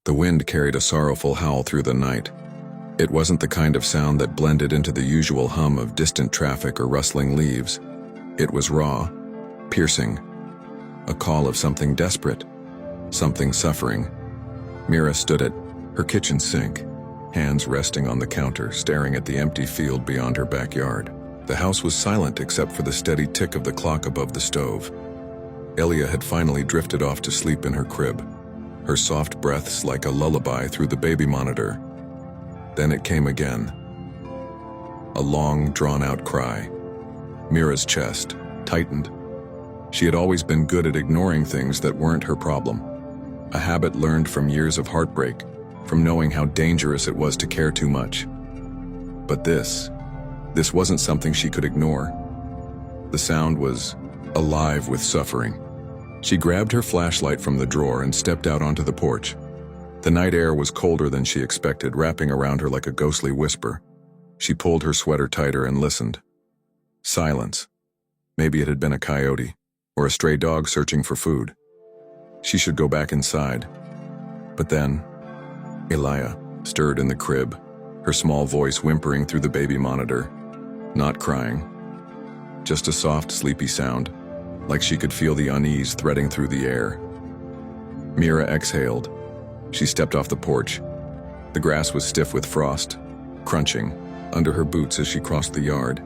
The wind carried a sorrowful howl through the night. It wasn't the kind of sound that blended into the usual hum of distant traffic or rustling leaves. It was raw, piercing, a call of something desperate, something suffering. Mira stood at her kitchen sink, hands resting on the counter, staring at the empty field beyond her backyard. The house was silent except for the steady tick of the clock above the stove. Elia had finally drifted off to sleep in her crib, her soft breaths like a lullaby through the baby monitor. Then it came again. A long, drawn-out cry. Mira's chest tightened. She had always been good at ignoring things that weren't her problem, a habit learned from years of heartbreak, from knowing how dangerous it was to care too much. But this wasn't something she could ignore. The sound was alive with suffering. She grabbed her flashlight from the drawer and stepped out onto the porch. The night air was colder than she expected, wrapping around her like a ghostly whisper. She pulled her sweater tighter and listened. Silence. Maybe it had been a coyote, or a stray dog searching for food. She should go back inside. But then, Elia stirred in the crib, her small voice whimpering through the baby monitor. Not crying. Just a soft, sleepy sound, like she could feel the unease threading through the air. Mira exhaled. She stepped off the porch. The grass was stiff with frost, crunching under her boots as she crossed the yard.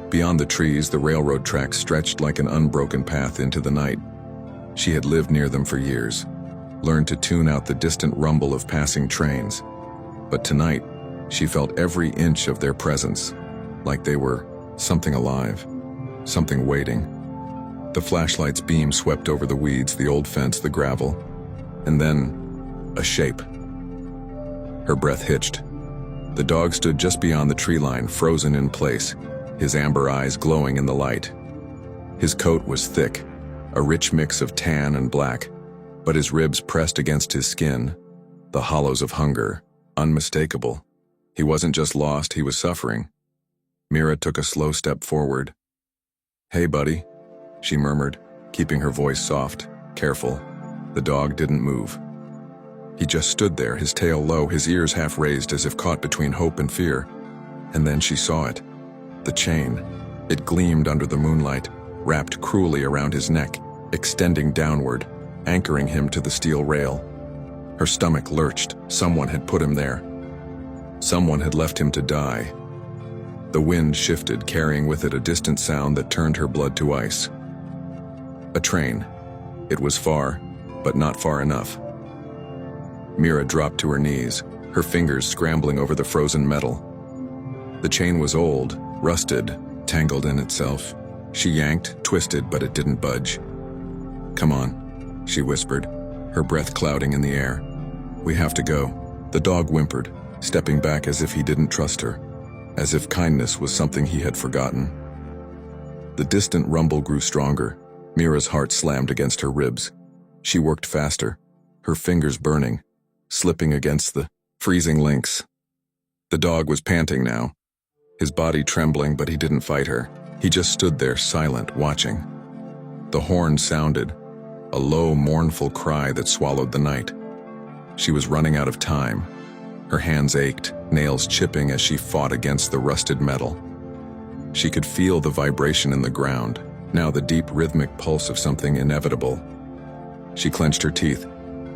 Beyond the trees, the railroad tracks stretched like an unbroken path into the night. She had lived near them for years, learned to tune out the distant rumble of passing trains. But tonight, she felt every inch of their presence, like they were something alive, something waiting. The flashlight's beam swept over the weeds, the old fence, the gravel, and then a shape. Her breath hitched. The dog stood just beyond the tree line, frozen in place, his amber eyes glowing in the light. His coat was thick, a rich mix of tan and black, but his ribs pressed against his skin, the hollows of hunger, unmistakable. He wasn't just lost, he was suffering. Mira took a slow step forward. "Hey, buddy," she murmured, keeping her voice soft, careful. The dog didn't move. He just stood there, his tail low, his ears half raised as if caught between hope and fear. And then she saw it. The chain. It gleamed under the moonlight, wrapped cruelly around his neck, extending downward, anchoring him to the steel rail. Her stomach lurched. Someone had put him there. Someone had left him to die. The wind shifted, carrying with it a distant sound that turned her blood to ice. A train. It was far, but not far enough. Mira dropped to her knees, her fingers scrambling over the frozen metal. The chain was old, rusted, tangled in itself. She yanked, twisted, but it didn't budge. "Come on," she whispered, her breath clouding in the air. "We have to go." The dog whimpered, stepping back as if he didn't trust her, as if kindness was something he had forgotten. The distant rumble grew stronger. Mira's heart slammed against her ribs. She worked faster, her fingers burning, slipping against the freezing links. The dog was panting now, his body trembling, but he didn't fight her. He just stood there, silent, watching. The horn sounded, a low, mournful cry that swallowed the night. She was running out of time. Her hands ached, nails chipping as she fought against the rusted metal. She could feel the vibration in the ground, now the deep rhythmic pulse of something inevitable. She clenched her teeth.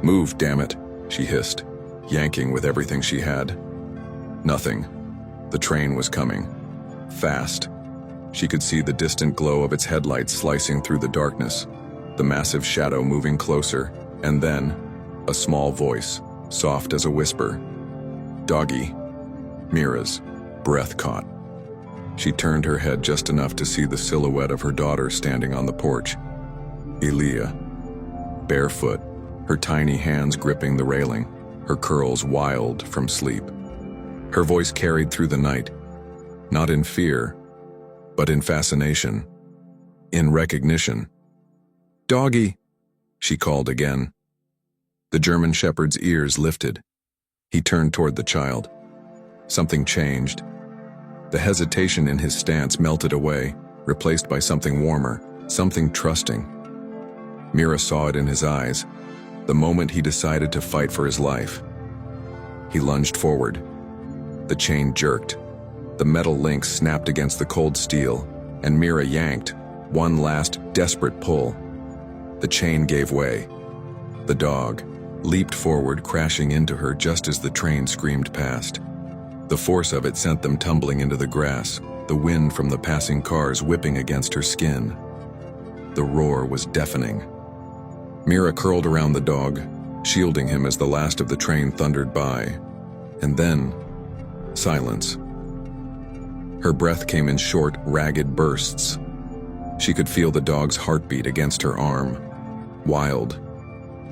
"Move, damn it," she hissed, yanking with everything she had. Nothing. The train was coming. Fast. She could see the distant glow of its headlights slicing through the darkness, the massive shadow moving closer, and then, a small voice, soft as a whisper. "Doggy." Mira's breath caught. She turned her head just enough to see the silhouette of her daughter standing on the porch. Elia. Barefoot, her tiny hands gripping the railing, her curls wild from sleep. Her voice carried through the night, not in fear, but in fascination, in recognition. "Doggy," she called again. The German shepherd's ears lifted. He turned toward the child. Something changed. The hesitation in his stance melted away, replaced by something warmer, something trusting. Mira saw it in his eyes, the moment he decided to fight for his life. He lunged forward. The chain jerked. The metal links snapped against the cold steel, and Mira yanked, one last desperate pull. The chain gave way. The dog leaped forward, crashing into her just as the train screamed past. The force of it sent them tumbling into the grass, the wind from the passing cars whipping against her skin. The roar was deafening. Mira curled around the dog, shielding him as the last of the train thundered by. And then, silence. Her breath came in short, ragged bursts. She could feel the dog's heartbeat against her arm. Wild,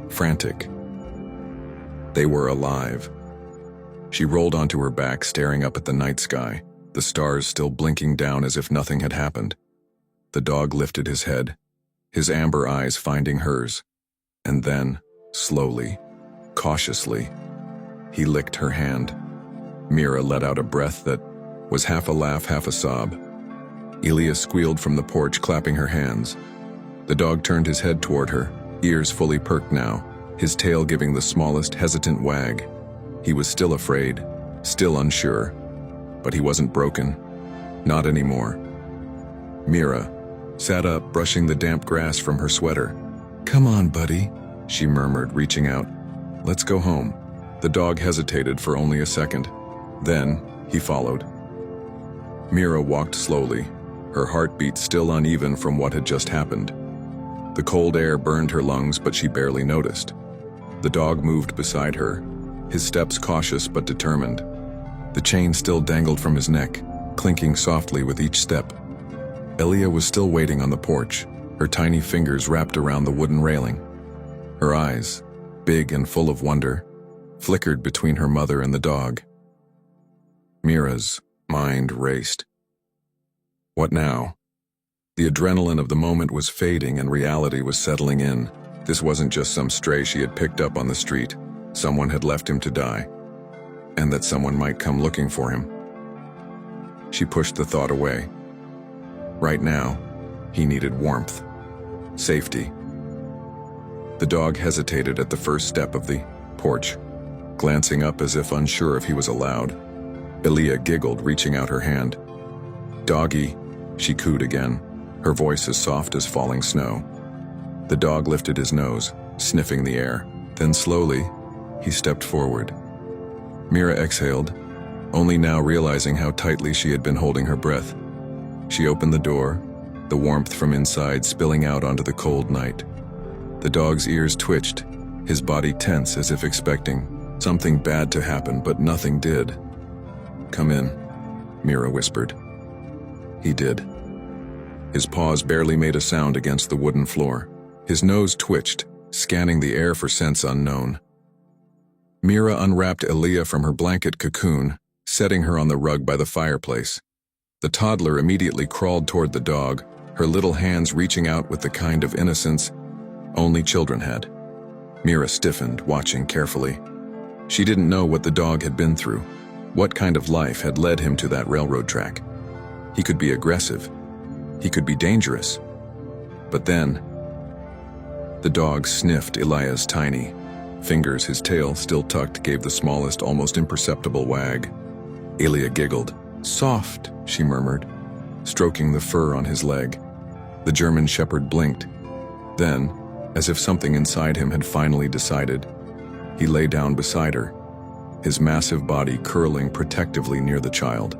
frantic. They were alive. She rolled onto her back, staring up at the night sky, the stars still blinking down as if nothing had happened. The dog lifted his head, his amber eyes finding hers. And then, slowly, cautiously, he licked her hand. Mira let out a breath that was half a laugh, half a sob. Elia squealed from the porch, clapping her hands. The dog turned his head toward her, ears fully perked now, his tail giving the smallest hesitant wag. He was still afraid, still unsure, but he wasn't broken. Not anymore. Mira sat up, brushing the damp grass from her sweater. "Come on, buddy," she murmured, reaching out. "Let's go home." The dog hesitated for only a second. Then, he followed. Mira walked slowly, her heartbeat still uneven from what had just happened. The cold air burned her lungs, but she barely noticed. The dog moved beside her, his steps cautious but determined. The chain still dangled from his neck, clinking softly with each step. Elia was still waiting on the porch, her tiny fingers wrapped around the wooden railing. Her eyes, big and full of wonder, flickered between her mother and the dog. Mira's mind raced. What now? The adrenaline of the moment was fading and reality was settling in. This wasn't just some stray she had picked up on the street. Someone had left him to die, and that someone might come looking for him. She pushed the thought away. Right now, he needed warmth, safety. The dog hesitated at the first step of the porch, glancing up as if unsure if he was allowed. Elia giggled, reaching out her hand. "Doggy," she cooed again, her voice as soft as falling snow. The dog lifted his nose, sniffing the air. Then slowly, he stepped forward. Mira exhaled, only now realizing how tightly she had been holding her breath. She opened the door, the warmth from inside spilling out onto the cold night. The dog's ears twitched, his body tense as if expecting something bad to happen, but nothing did. "Come in," Mira whispered. He did. His paws barely made a sound against the wooden floor. His nose twitched, scanning the air for scents unknown. Mira unwrapped Elia from her blanket cocoon, setting her on the rug by the fireplace. The toddler immediately crawled toward the dog, her little hands reaching out with the kind of innocence only children had. Mira stiffened, watching carefully. She didn't know what the dog had been through, what kind of life had led him to that railroad track. He could be aggressive. He could be dangerous. But then, the dog sniffed Elia's tiny fingers, his tail still tucked, gave the smallest, almost imperceptible wag. Elia giggled. "Soft," she murmured, stroking the fur on his leg. The German shepherd blinked. Then, as if something inside him had finally decided, he lay down beside her, his massive body curling protectively near the child.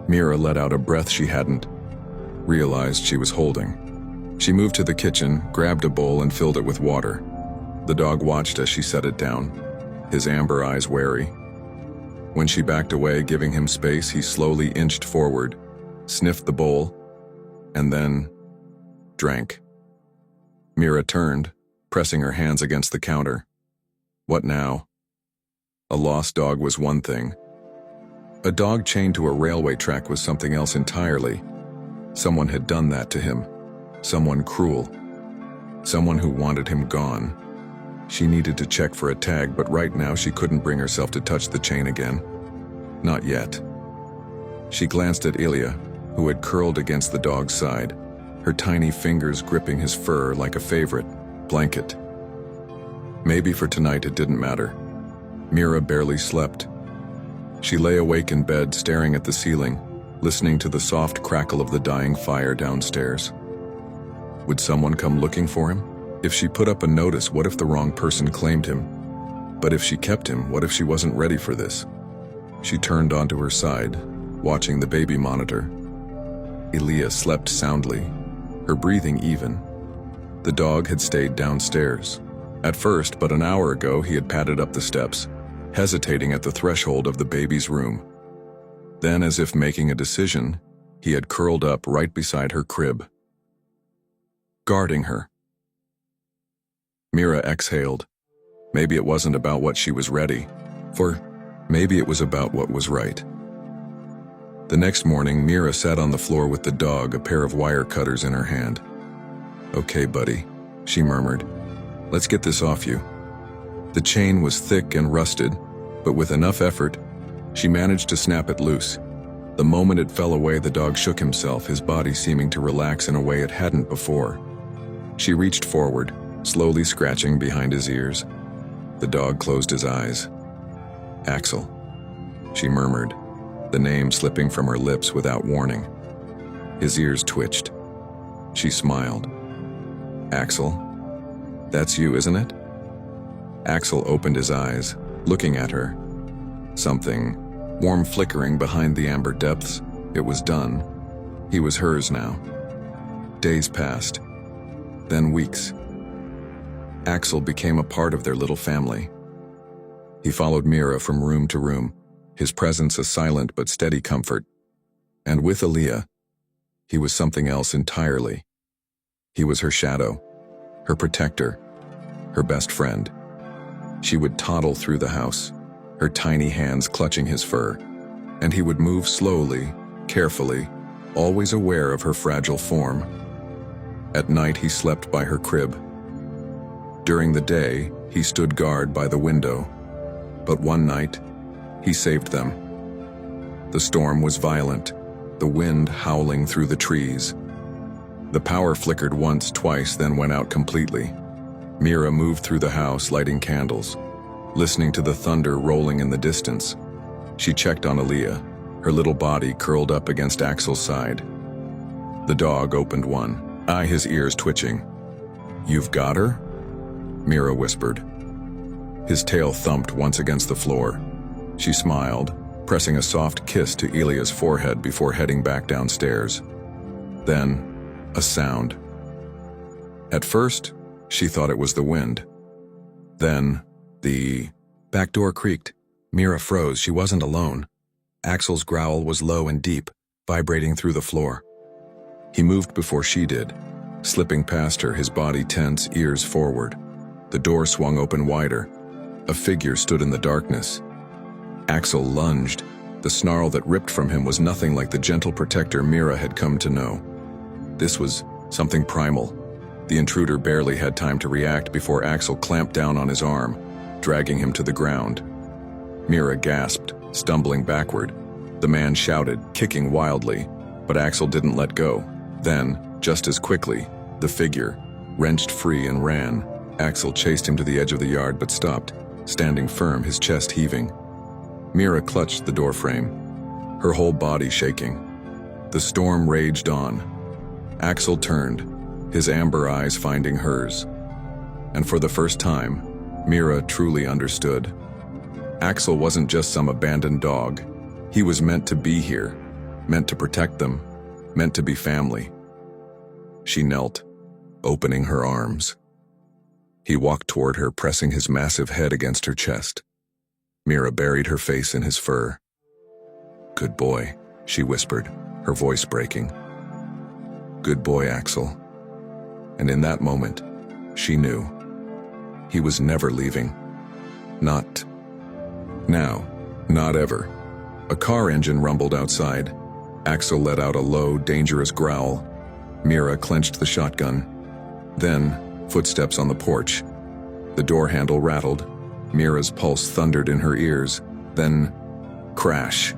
Mira let out a breath she hadn't realized she was holding. She moved to the kitchen, grabbed a bowl and filled it with water. The dog watched as she set it down, his amber eyes wary. When she backed away, giving him space, he slowly inched forward, sniffed the bowl, and then drank. Mira turned, pressing her hands against the counter. What now? A lost dog was one thing. A dog chained to a railway track was something else entirely. Someone had done that to him. Someone cruel. Someone who wanted him gone. She needed to check for a tag, but right now she couldn't bring herself to touch the chain again. Not yet. She glanced at Elia, who had curled against the dog's side, her tiny fingers gripping his fur like a favorite blanket. Maybe for tonight it didn't matter. Mira barely slept. She lay awake in bed, staring at the ceiling, listening to the soft crackle of the dying fire downstairs. Would someone come looking for him? If she put up a notice, what if the wrong person claimed him? But if she kept him, what if she wasn't ready for this? She turned onto her side, watching the baby monitor. Elia slept soundly, her breathing even. The dog had stayed downstairs. At first, but an hour ago, he had padded up the steps, hesitating at the threshold of the baby's room. Then, as if making a decision, he had curled up right beside her crib, guarding her. Mira exhaled. Maybe it wasn't about what she was ready for. Maybe it was about what was right. The next morning, Mira sat on the floor with the dog, a pair of wire cutters in her hand. "Okay, buddy," she murmured. "Let's get this off you." The chain was thick and rusted, but with enough effort, she managed to snap it loose. The moment it fell away, the dog shook himself, his body seeming to relax in a way it hadn't before. She reached forward, slowly scratching behind his ears. The dog closed his eyes. "Axel," she murmured, the name slipping from her lips without warning. His ears twitched. She smiled. "Axel, that's you, isn't it?" Axel opened his eyes, looking at her. Something warm flickering behind the amber depths. It was done. He was hers now. Days passed, then weeks. Axel became a part of their little family. He followed Mira from room to room, his presence a silent but steady comfort. And with Elia, he was something else entirely. He was her shadow, her protector, her best friend. She would toddle through the house, her tiny hands clutching his fur, and he would move slowly, carefully, always aware of her fragile form. At night, he slept by her crib. During the day, he stood guard by the window. But one night, he saved them. The storm was violent, the wind howling through the trees. The power flickered once, twice, then went out completely. Mira moved through the house, lighting candles, listening to the thunder rolling in the distance. She checked on Elia, her little body curled up against Axel's side. The dog opened one eye, his ears twitching. "You've got her?" Mira whispered. His tail thumped once against the floor. She smiled, pressing a soft kiss to Elia's forehead before heading back downstairs. Then, a sound. At first, she thought it was the wind. Then, the back door creaked. Mira froze. She wasn't alone. Axel's growl was low and deep, vibrating through the floor. He moved before she did, slipping past her, his body tense, ears forward. The door swung open wider. A figure stood in the darkness. Axel lunged. The snarl that ripped from him was nothing like the gentle protector Mira had come to know. This was something primal. The intruder barely had time to react before Axel clamped down on his arm, dragging him to the ground. Mira gasped, stumbling backward. The man shouted, kicking wildly, but Axel didn't let go. Then, just as quickly, the figure wrenched free and ran. Axel chased him to the edge of the yard but stopped, standing firm, his chest heaving. Mira clutched the doorframe, her whole body shaking. The storm raged on. Axel turned, his amber eyes finding hers. And for the first time, Mira truly understood. Axel wasn't just some abandoned dog. He was meant to be here, meant to protect them, meant to be family. She knelt, opening her arms. He walked toward her, pressing his massive head against her chest. Mira buried her face in his fur. "Good boy," she whispered, her voice breaking. "Good boy, Axel." And in that moment, she knew. He was never leaving. Not now, not ever. A car engine rumbled outside. Axel let out a low, dangerous growl. Mira clenched the shotgun. Then, footsteps on the porch. The door handle rattled. Mira's pulse thundered in her ears. Then, crash.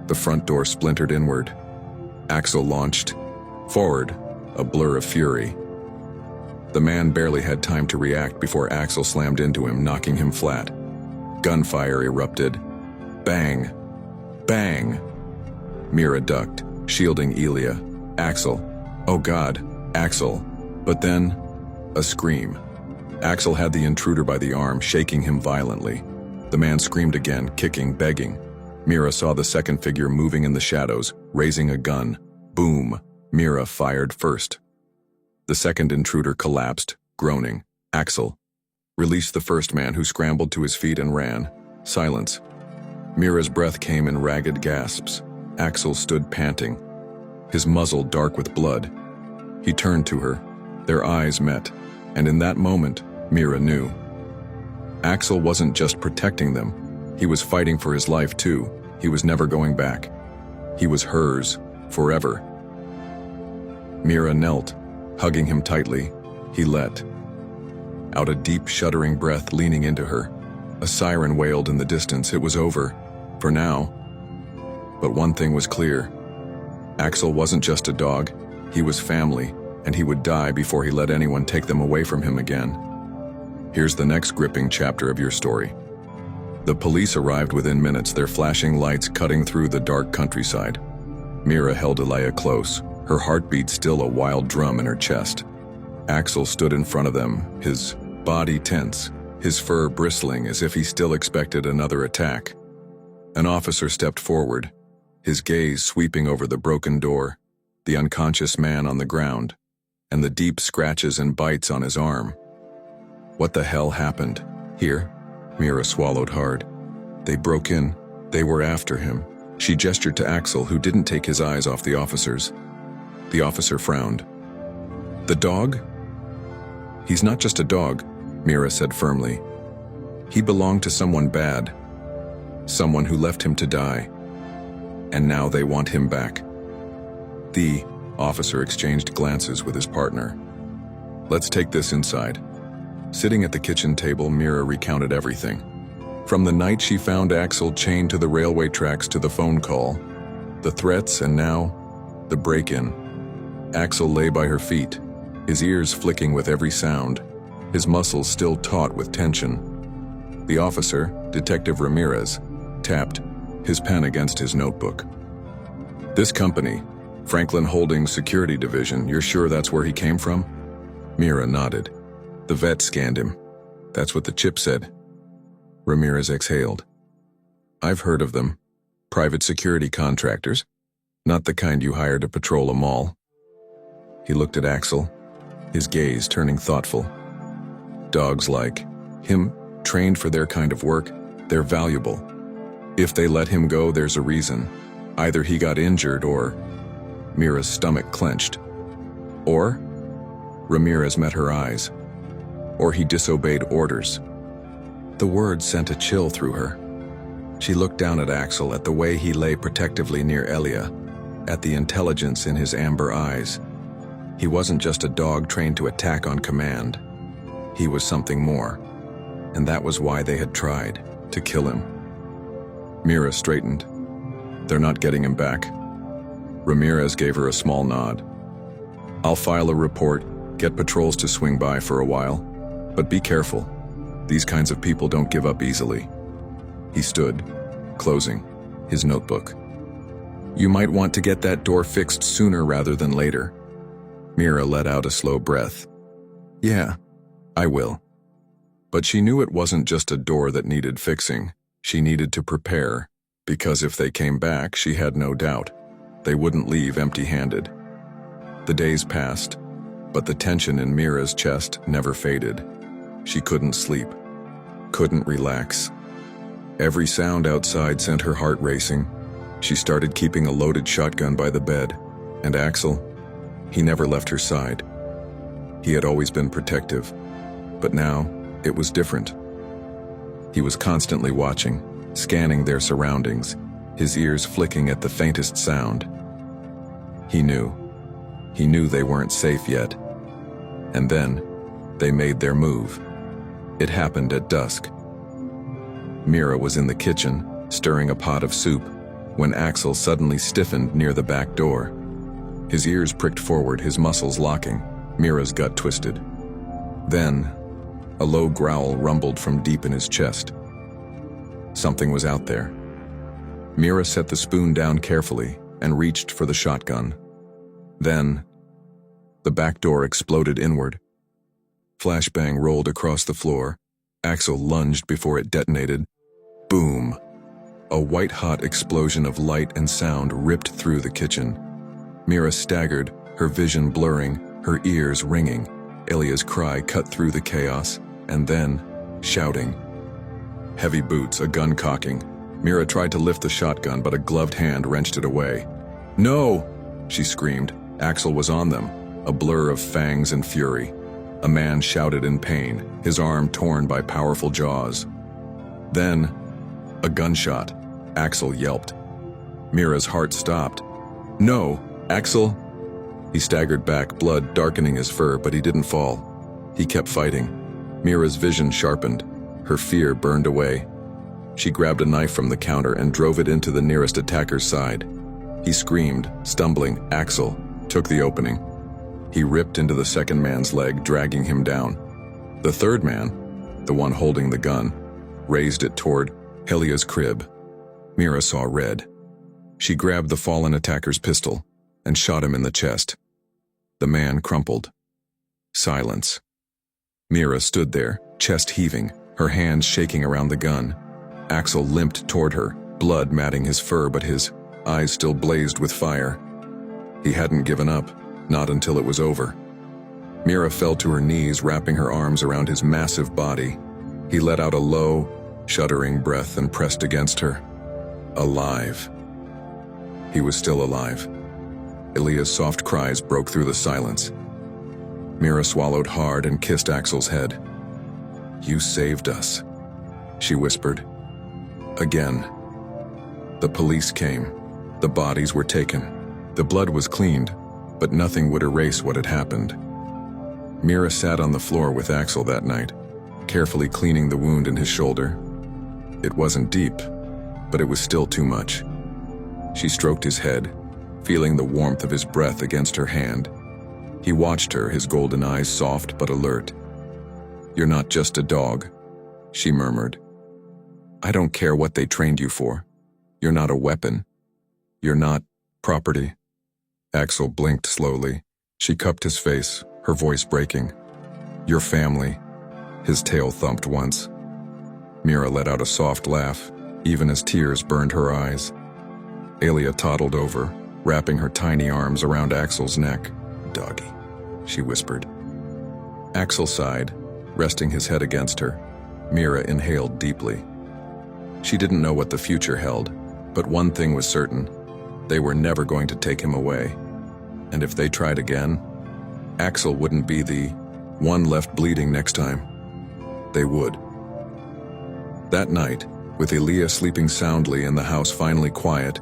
The front door splintered inward. Axel launched forward, a blur of fury. The man barely had time to react before Axel slammed into him, knocking him flat. Gunfire erupted. Bang! Bang! Mira ducked, shielding Elia. Axel. Oh God, Axel. But then, a scream. Axel had the intruder by the arm, shaking him violently. The man screamed again, kicking, begging. Mira saw the second figure moving in the shadows, raising a gun. Boom! Mira fired first. The second intruder collapsed, groaning. Axel released the first man, who scrambled to his feet and ran. Silence. Mira's breath came in ragged gasps. Axel stood panting, his muzzle dark with blood. He turned to her. Their eyes met, and in that moment, Mira knew. Axel wasn't just protecting them. He was fighting for his life too. He was never going back. He was hers, forever. Mira knelt, hugging him tightly. He let out a deep, shuddering breath, leaning into her. A siren wailed in the distance. It was over, for now. But one thing was clear. Axel wasn't just a dog. He was family, and he would die before he let anyone take them away from him again. Here's the next gripping chapter of your story. The police arrived within minutes, their flashing lights cutting through the dark countryside. Mira held Elia close, her heartbeat still a wild drum in her chest. Axel stood in front of them, his body tense, his fur bristling as if he still expected another attack. An officer stepped forward, his gaze sweeping over the broken door, the unconscious man on the ground, and the deep scratches and bites on his arm. What the hell happened? Here? Mira swallowed hard. They broke in. They were after him. She gestured to Axel, who didn't take his eyes off the officers. The officer frowned. The dog? He's not just a dog, Mira said firmly. He belonged to someone bad. Someone who left him to die. And now they want him back. The officer exchanged glances with his partner. Let's take this inside. Sitting at the kitchen table, Mira recounted everything. From the night she found Axel chained to the railway tracks to the phone call, the threats, and now, the break-in. Axel lay by her feet, his ears flicking with every sound, his muscles still taut with tension. The officer, Detective Ramirez, tapped, his pen against his notebook. This company, Franklin Holdings Security Division, you're sure that's where he came from? Mira nodded. The vet scanned him. That's what the chip said. Ramirez exhaled. I've heard of them. Private security contractors. Not the kind you hire to patrol a mall. He looked at Axel, his gaze turning thoughtful. Dogs like him, trained for their kind of work, they're valuable. If they let him go, there's a reason. Either he got injured or... Mira's stomach clenched. Or? Ramirez met her eyes. Or he disobeyed orders. The word sent a chill through her. She looked down at Axel, at the way he lay protectively near Elia, at the intelligence in his amber eyes. He wasn't just a dog trained to attack on command. He was something more, and that was why they had tried to kill him. Mira straightened. They're not getting him back. Ramirez gave her a small nod. I'll file a report, get patrols to swing by for a while, but be careful. These kinds of people don't give up easily. He stood, closing his notebook. You might want to get that door fixed sooner rather than later. Mira let out a slow breath. Yeah, I will. But she knew it wasn't just a door that needed fixing. She needed to prepare, because if they came back, she had no doubt they wouldn't leave empty-handed. The days passed, but the tension in Mira's chest never faded. She couldn't sleep, couldn't relax. Every sound outside sent her heart racing. She started keeping a loaded shotgun by the bed, and Axel, he never left her side. He had always been protective, but now it was different. He was constantly watching, scanning their surroundings, his ears flicking at the faintest sound. He knew they weren't safe yet. And then, they made their move. It happened at dusk. Mira was in the kitchen, stirring a pot of soup, when Axel suddenly stiffened near the back door. His ears pricked forward, his muscles locking. Mira's gut twisted. Then, a low growl rumbled from deep in his chest. Something was out there. Mira set the spoon down carefully and reached for the shotgun. Then, the back door exploded inward. Flashbang rolled across the floor. Axel lunged before it detonated. Boom! A white-hot explosion of light and sound ripped through the kitchen. Mira staggered, her vision blurring, her ears ringing. Ilya's cry cut through the chaos, and then, shouting. Heavy boots, a gun cocking. Mira tried to lift the shotgun, but a gloved hand wrenched it away. "No!" she screamed. Axel was on them, a blur of fangs and fury. A man shouted in pain, his arm torn by powerful jaws. Then, a gunshot. Axel yelped. Mira's heart stopped. "No, Axel!" He staggered back, blood darkening his fur, but he didn't fall. He kept fighting. Mira's vision sharpened. Her fear burned away. She grabbed a knife from the counter and drove it into the nearest attacker's side. He screamed, stumbling. Axel took the opening. He ripped into the second man's leg, dragging him down. The third man, the one holding the gun, raised it toward Ilya's crib. Mira saw red. She grabbed the fallen attacker's pistol and shot him in the chest. The man crumpled. Silence. Mira stood there, chest heaving, her hands shaking around the gun. Axel limped toward her, blood matting his fur, but his eyes still blazed with fire. He hadn't given up, not until it was over. Mira fell to her knees, wrapping her arms around his massive body. He let out a low, shuddering breath and pressed against her. Alive. He was still alive. Ilya's soft cries broke through the silence. Mira swallowed hard and kissed Axel's head. "You saved us," she whispered. Again. The police came. The bodies were taken. The blood was cleaned, but nothing would erase what had happened. Mira sat on the floor with Axel that night, carefully cleaning the wound in his shoulder. It wasn't deep, but it was still too much. She stroked his head, feeling the warmth of his breath against her hand. He watched her, his golden eyes soft but alert. "You're not just a dog," she murmured. "I don't care what they trained you for. You're not a weapon. You're not property." Axel blinked slowly. She cupped his face, her voice breaking. "Your family." His tail thumped once. Mira let out a soft laugh, even as tears burned her eyes. Ilya toddled over, wrapping her tiny arms around Axel's neck. "Doggy," she whispered. Axel sighed, resting his head against her. Mira inhaled deeply. She didn't know what the future held, but one thing was certain. They were never going to take him away. And if they tried again, Axel wouldn't be the one left bleeding next time. They would. That night, with Ilya sleeping soundly and the house finally quiet,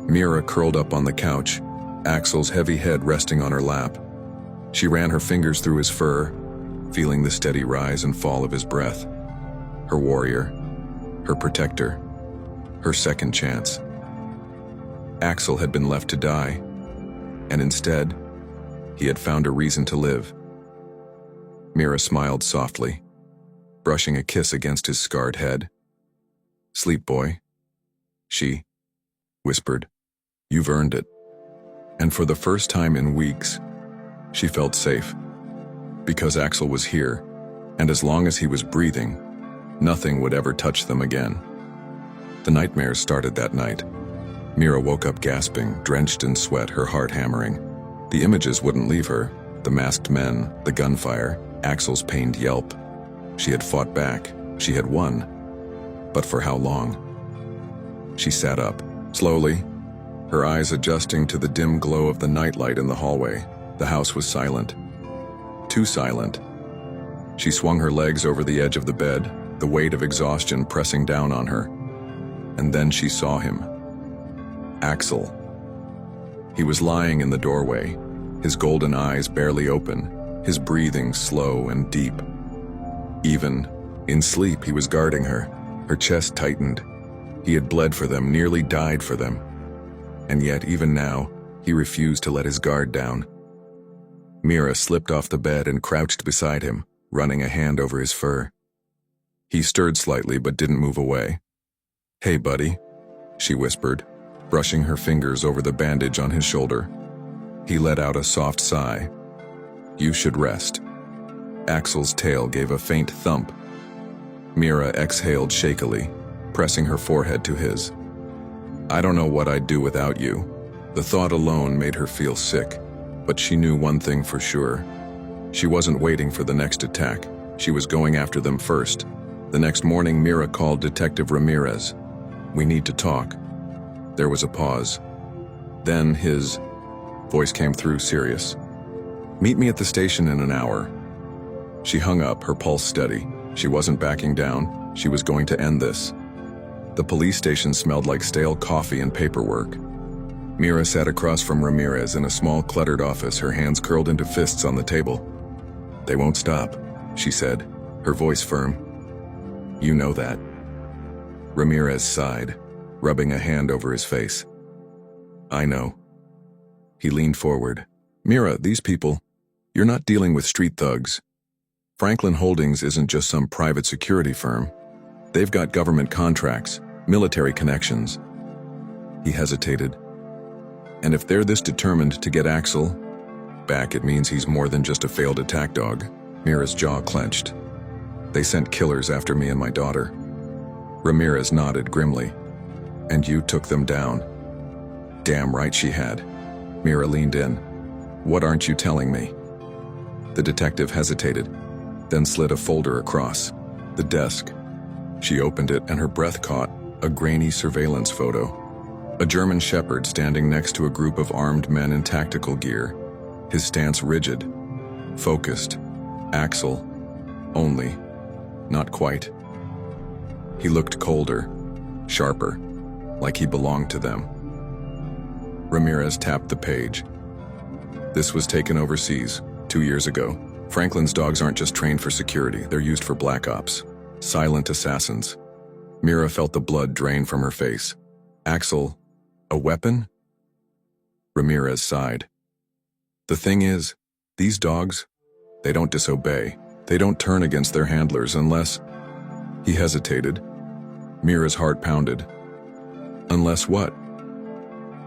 Mira curled up on the couch, Axel's heavy head resting on her lap. She ran her fingers through his fur, feeling the steady rise and fall of his breath. Her warrior, her protector, her second chance. Axel had been left to die, and instead, he had found a reason to live. Mira smiled softly, brushing a kiss against his scarred head. "Sleep, boy," she whispered. "You've earned it." And for the first time in weeks, she felt safe. Because Axel was here, and as long as he was breathing, nothing would ever touch them again. The nightmares started that night. Mira woke up gasping, drenched in sweat, her heart hammering. The images wouldn't leave her. The masked men, the gunfire, Axel's pained yelp. She had fought back. She had won. But for how long? She sat up, slowly, her eyes adjusting to the dim glow of the nightlight in the hallway. The house was silent. Too silent. She swung her legs over the edge of the bed, the weight of exhaustion pressing down on her. And then she saw him. Axel. He was lying in the doorway, his golden eyes barely open, his breathing slow and deep. Even in sleep, he was guarding her. Her chest tightened. He had bled for them, nearly died for them. And yet, even now, he refused to let his guard down. Mira slipped off the bed and crouched beside him, running a hand over his fur. He stirred slightly but didn't move away. "Hey, buddy," she whispered, brushing her fingers over the bandage on his shoulder. He let out a soft sigh. "You should rest." Axel's tail gave a faint thump. Mira exhaled shakily, pressing her forehead to his. "I don't know what I'd do without you." The thought alone made her feel sick, but she knew one thing for sure. She wasn't waiting for the next attack. She was going after them first. The next morning, Mira called Detective Ramirez. "We need to talk." There was a pause. Then his voice came through, serious. "Meet me at the station in an hour." She hung up, her pulse steady. She wasn't backing down. She was going to end this. The police station smelled like stale coffee and paperwork. Mira sat across from Ramirez in a small, cluttered office, her hands curled into fists on the table. "They won't stop," she said, her voice firm. "You know that." Ramirez sighed, rubbing a hand over his face. "I know." He leaned forward. "Mira, these people, you're not dealing with street thugs. Franklin Holdings isn't just some private security firm. They've got government contracts, military connections." He hesitated. "And if they're this determined to get Axel back, it means he's more than just a failed attack dog." Mira's jaw clenched. "They sent killers after me and my daughter." Ramirez nodded grimly. "And you took them down." "Damn right she had." Mira leaned in. "What aren't you telling me?" The detective hesitated, then slid a folder across the desk. She opened it and her breath caught a grainy surveillance photo. A German shepherd standing next to a group of armed men in tactical gear, his stance rigid, focused. Axel. Only. Not quite. He looked colder, sharper, like he belonged to them. Ramirez tapped the page. "This was taken overseas 2 years ago. Franklin's dogs aren't just trained for security, they're used for black ops. Silent assassins." Mira felt the blood drain from her face. "Axel, a weapon?" Ramirez sighed. "The thing is, these dogs, they don't disobey. They don't turn against their handlers unless..." He hesitated. Mira's heart pounded. "Unless what?"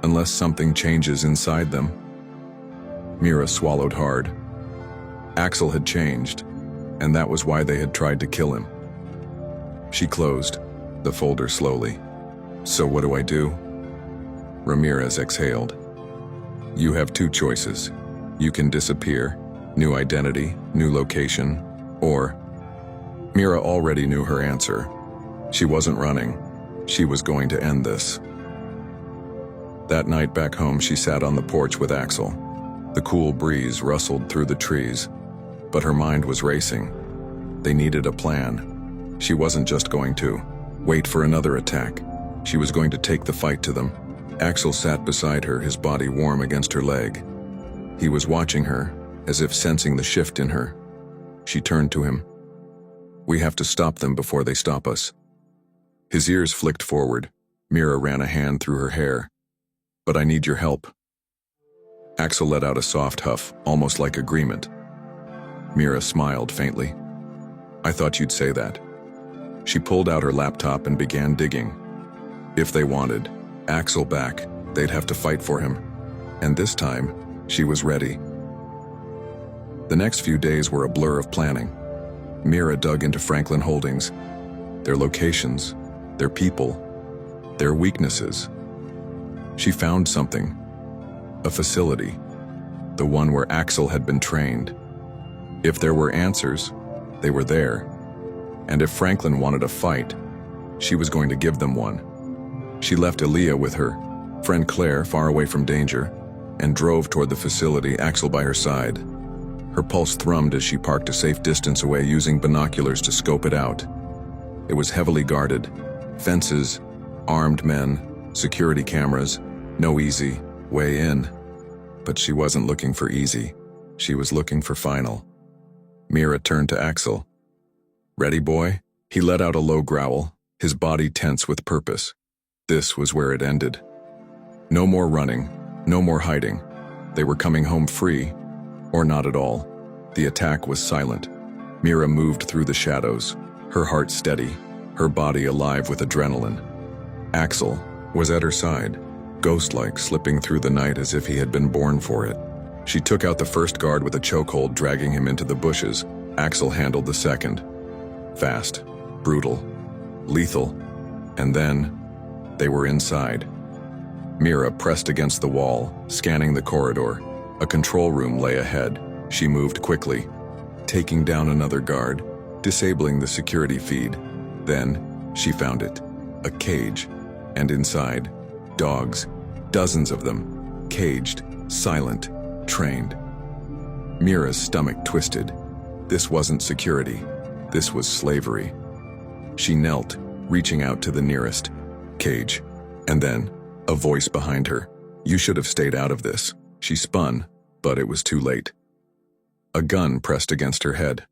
"Unless something changes inside them." Mira swallowed hard. Axel had changed, and that was why they had tried to kill him. She closed the folder slowly. "So what do I do?" Ramirez exhaled. "You have 2 choices. You can disappear, new identity, new location, or..." Mira already knew her answer. She wasn't running. She was going to end this. That night back home, she sat on the porch with Axel. The cool breeze rustled through the trees, but her mind was racing. They needed a plan. She wasn't just going to wait for another attack. She was going to take the fight to them. Axel sat beside her, his body warm against her leg. He was watching her, as if sensing the shift in her. She turned to him. "We have to stop them before they stop us." His ears flicked forward. Mira ran a hand through her hair. "But I need your help." Axel let out a soft huff, almost like agreement. Mira smiled faintly. "I thought you'd say that." She pulled out her laptop and began digging. If they wanted Axel back, they'd have to fight for him. And this time, she was ready. The next few days were a blur of planning. Mira dug into Franklin Holdings, their locations, their people, their weaknesses. She found something. A facility. The one where Axel had been trained. If there were answers, they were there. And if Franklin wanted a fight, she was going to give them one. She left Aaliyah with her friend Claire far away from danger and drove toward the facility, Axel by her side. Her pulse thrummed as she parked a safe distance away, using binoculars to scope it out. It was heavily guarded. Fences, armed men, security cameras, no easy way in. But she wasn't looking for easy. She was looking for final. Mira turned to Axel. "Ready, boy?" He let out a low growl, his body tense with purpose. This was where it ended. No more running, no more hiding. They were coming home free, or not at all. The attack was silent. Mira moved through the shadows, her heart steady, her body alive with adrenaline. Axel was at her side, ghost-like, slipping through the night as if he had been born for it. She took out the first guard with a chokehold, dragging him into the bushes. Axel handled the second. Fast, brutal, lethal, and then they were inside. Mira pressed against the wall, scanning the corridor. A control room lay ahead. She moved quickly, taking down another guard, disabling the security feed. Then she found it, a cage, and inside, dogs, dozens of them, caged, silent, trained. Mira's stomach twisted. This wasn't security. This was slavery. She knelt, reaching out to the nearest cage, and then a voice behind her. "You should have stayed out of this." She spun, but it was too late. A gun pressed against her head.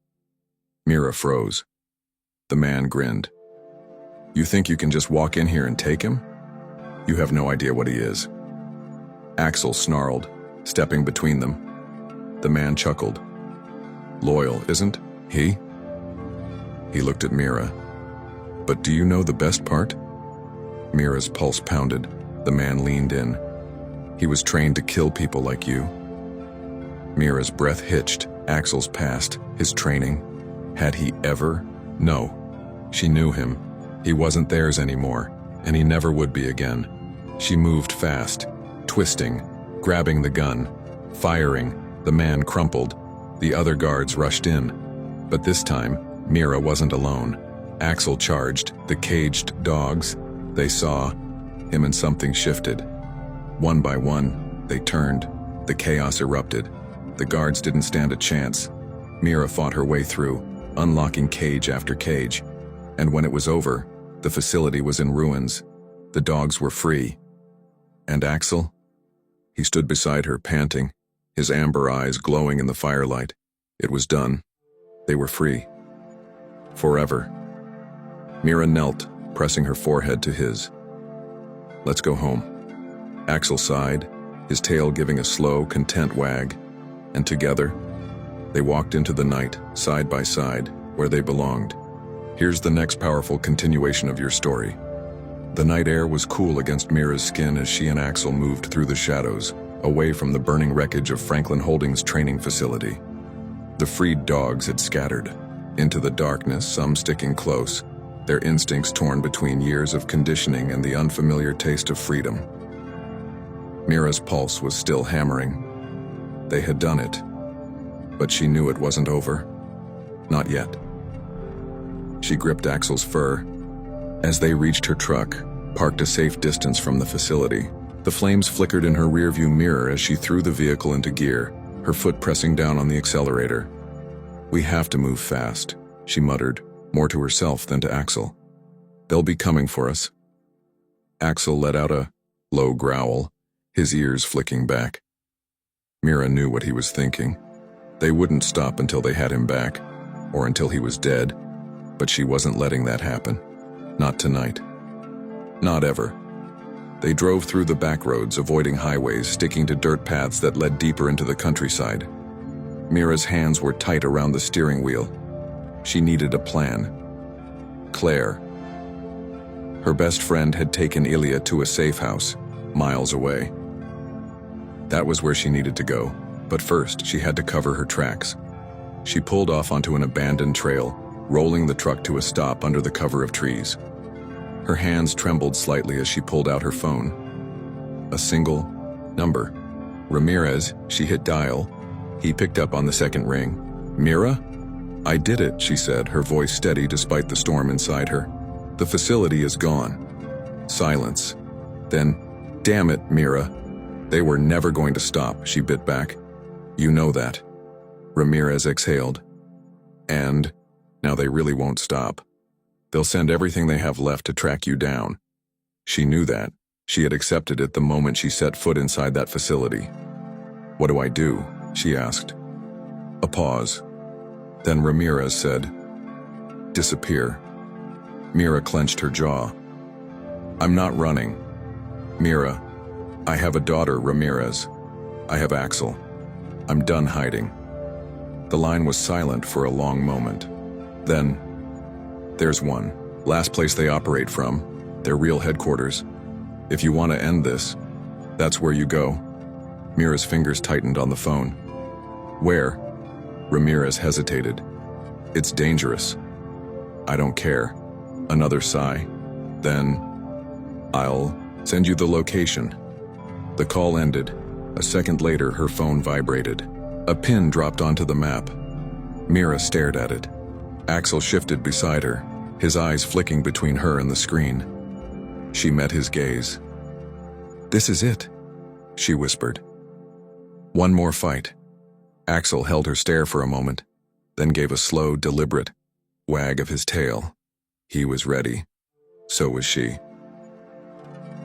Mira froze. The man grinned. "You think you can just walk in here and take him? You have no idea what he is." Axel snarled, stepping between them. The man chuckled. "Loyal, isn't he?" He looked at Mira. "But do you know the best part?" Mira's pulse pounded. The man leaned in. "He was trained to kill people like you." Mira's breath hitched. Axel's past, his training. Had he ever? No. She knew him. He wasn't theirs anymore, and he never would be again. She moved fast, twisting, grabbing the gun, firing. The man crumpled. The other guards rushed in. But this time, Mira wasn't alone. Axel charged. The caged dogs, they saw him, and something shifted. One by one, they turned. The chaos erupted. The guards didn't stand a chance. Mira fought her way through, unlocking cage after cage. And when it was over, the facility was in ruins. The dogs were free. And Axel? He stood beside her, panting, his amber eyes glowing in the firelight. It was done. They were free. Forever. Mira knelt, pressing her forehead to his. "Let's go home." Axel sighed, his tail giving a slow, content wag. And together, they walked into the night, side by side, where they belonged. Here's the next powerful continuation of your story. The night air was cool against Mira's skin as she and Axel moved through the shadows, away from the burning wreckage of Franklin Holdings' training facility. The freed dogs had scattered into the darkness, some sticking close, their instincts torn between years of conditioning and the unfamiliar taste of freedom. Mira's pulse was still hammering. They had done it, but she knew it wasn't over. Not yet. She gripped Axel's fur. As they reached her truck, parked a safe distance from the facility, the flames flickered in her rearview mirror as she threw the vehicle into gear, her foot pressing down on the accelerator. "We have to move fast," she muttered, more to herself than to Axel. "They'll be coming for us." Axel let out a low growl, his ears flicking back. Mira knew what he was thinking. They wouldn't stop until they had him back, or until he was dead, but she wasn't letting that happen. Not tonight. Not ever. They drove through the back roads, avoiding highways, sticking to dirt paths that led deeper into the countryside. Mira's hands were tight around the steering wheel. She needed a plan. Claire. Her best friend had taken Ilya to a safe house, miles away. That was where she needed to go, but first she had to cover her tracks. She pulled off onto an abandoned trail, rolling the truck to a stop under the cover of trees. Her hands trembled slightly as she pulled out her phone. A single number. Ramirez. She hit dial. He picked up on the second ring. "Mira?" "I did it," she said, her voice steady despite the storm inside her. "The facility is gone." Silence. Then, "Damn it, Mira. They were never going to stop," she bit back. "You know that." Ramirez exhaled. "And now they really won't stop. They'll send everything they have left to track you down." She knew that. She had accepted it the moment she set foot inside that facility. "What do I do?" she asked. A pause. Then Ramirez said, "Disappear." Mira clenched her jaw. "I'm not running. Mira, I have a daughter, Ramirez. I have Axel. I'm done hiding." The line was silent for a long moment. Then, "There's one. Last place they operate from. Their real headquarters. If you want to end this, that's where you go. Mira's fingers tightened on the phone. Where? Ramirez hesitated. It's dangerous. I don't care. Another sigh. Then, I'll send you the location. The call ended. A second later, her phone vibrated. A pin dropped onto the map. Mira stared at it. Axel shifted beside her, his eyes flicking between her and the screen. She met his gaze. This is it, she whispered. One more fight. Axel held her stare for a moment, then gave a slow, deliberate wag of his tail. He was ready. So was she.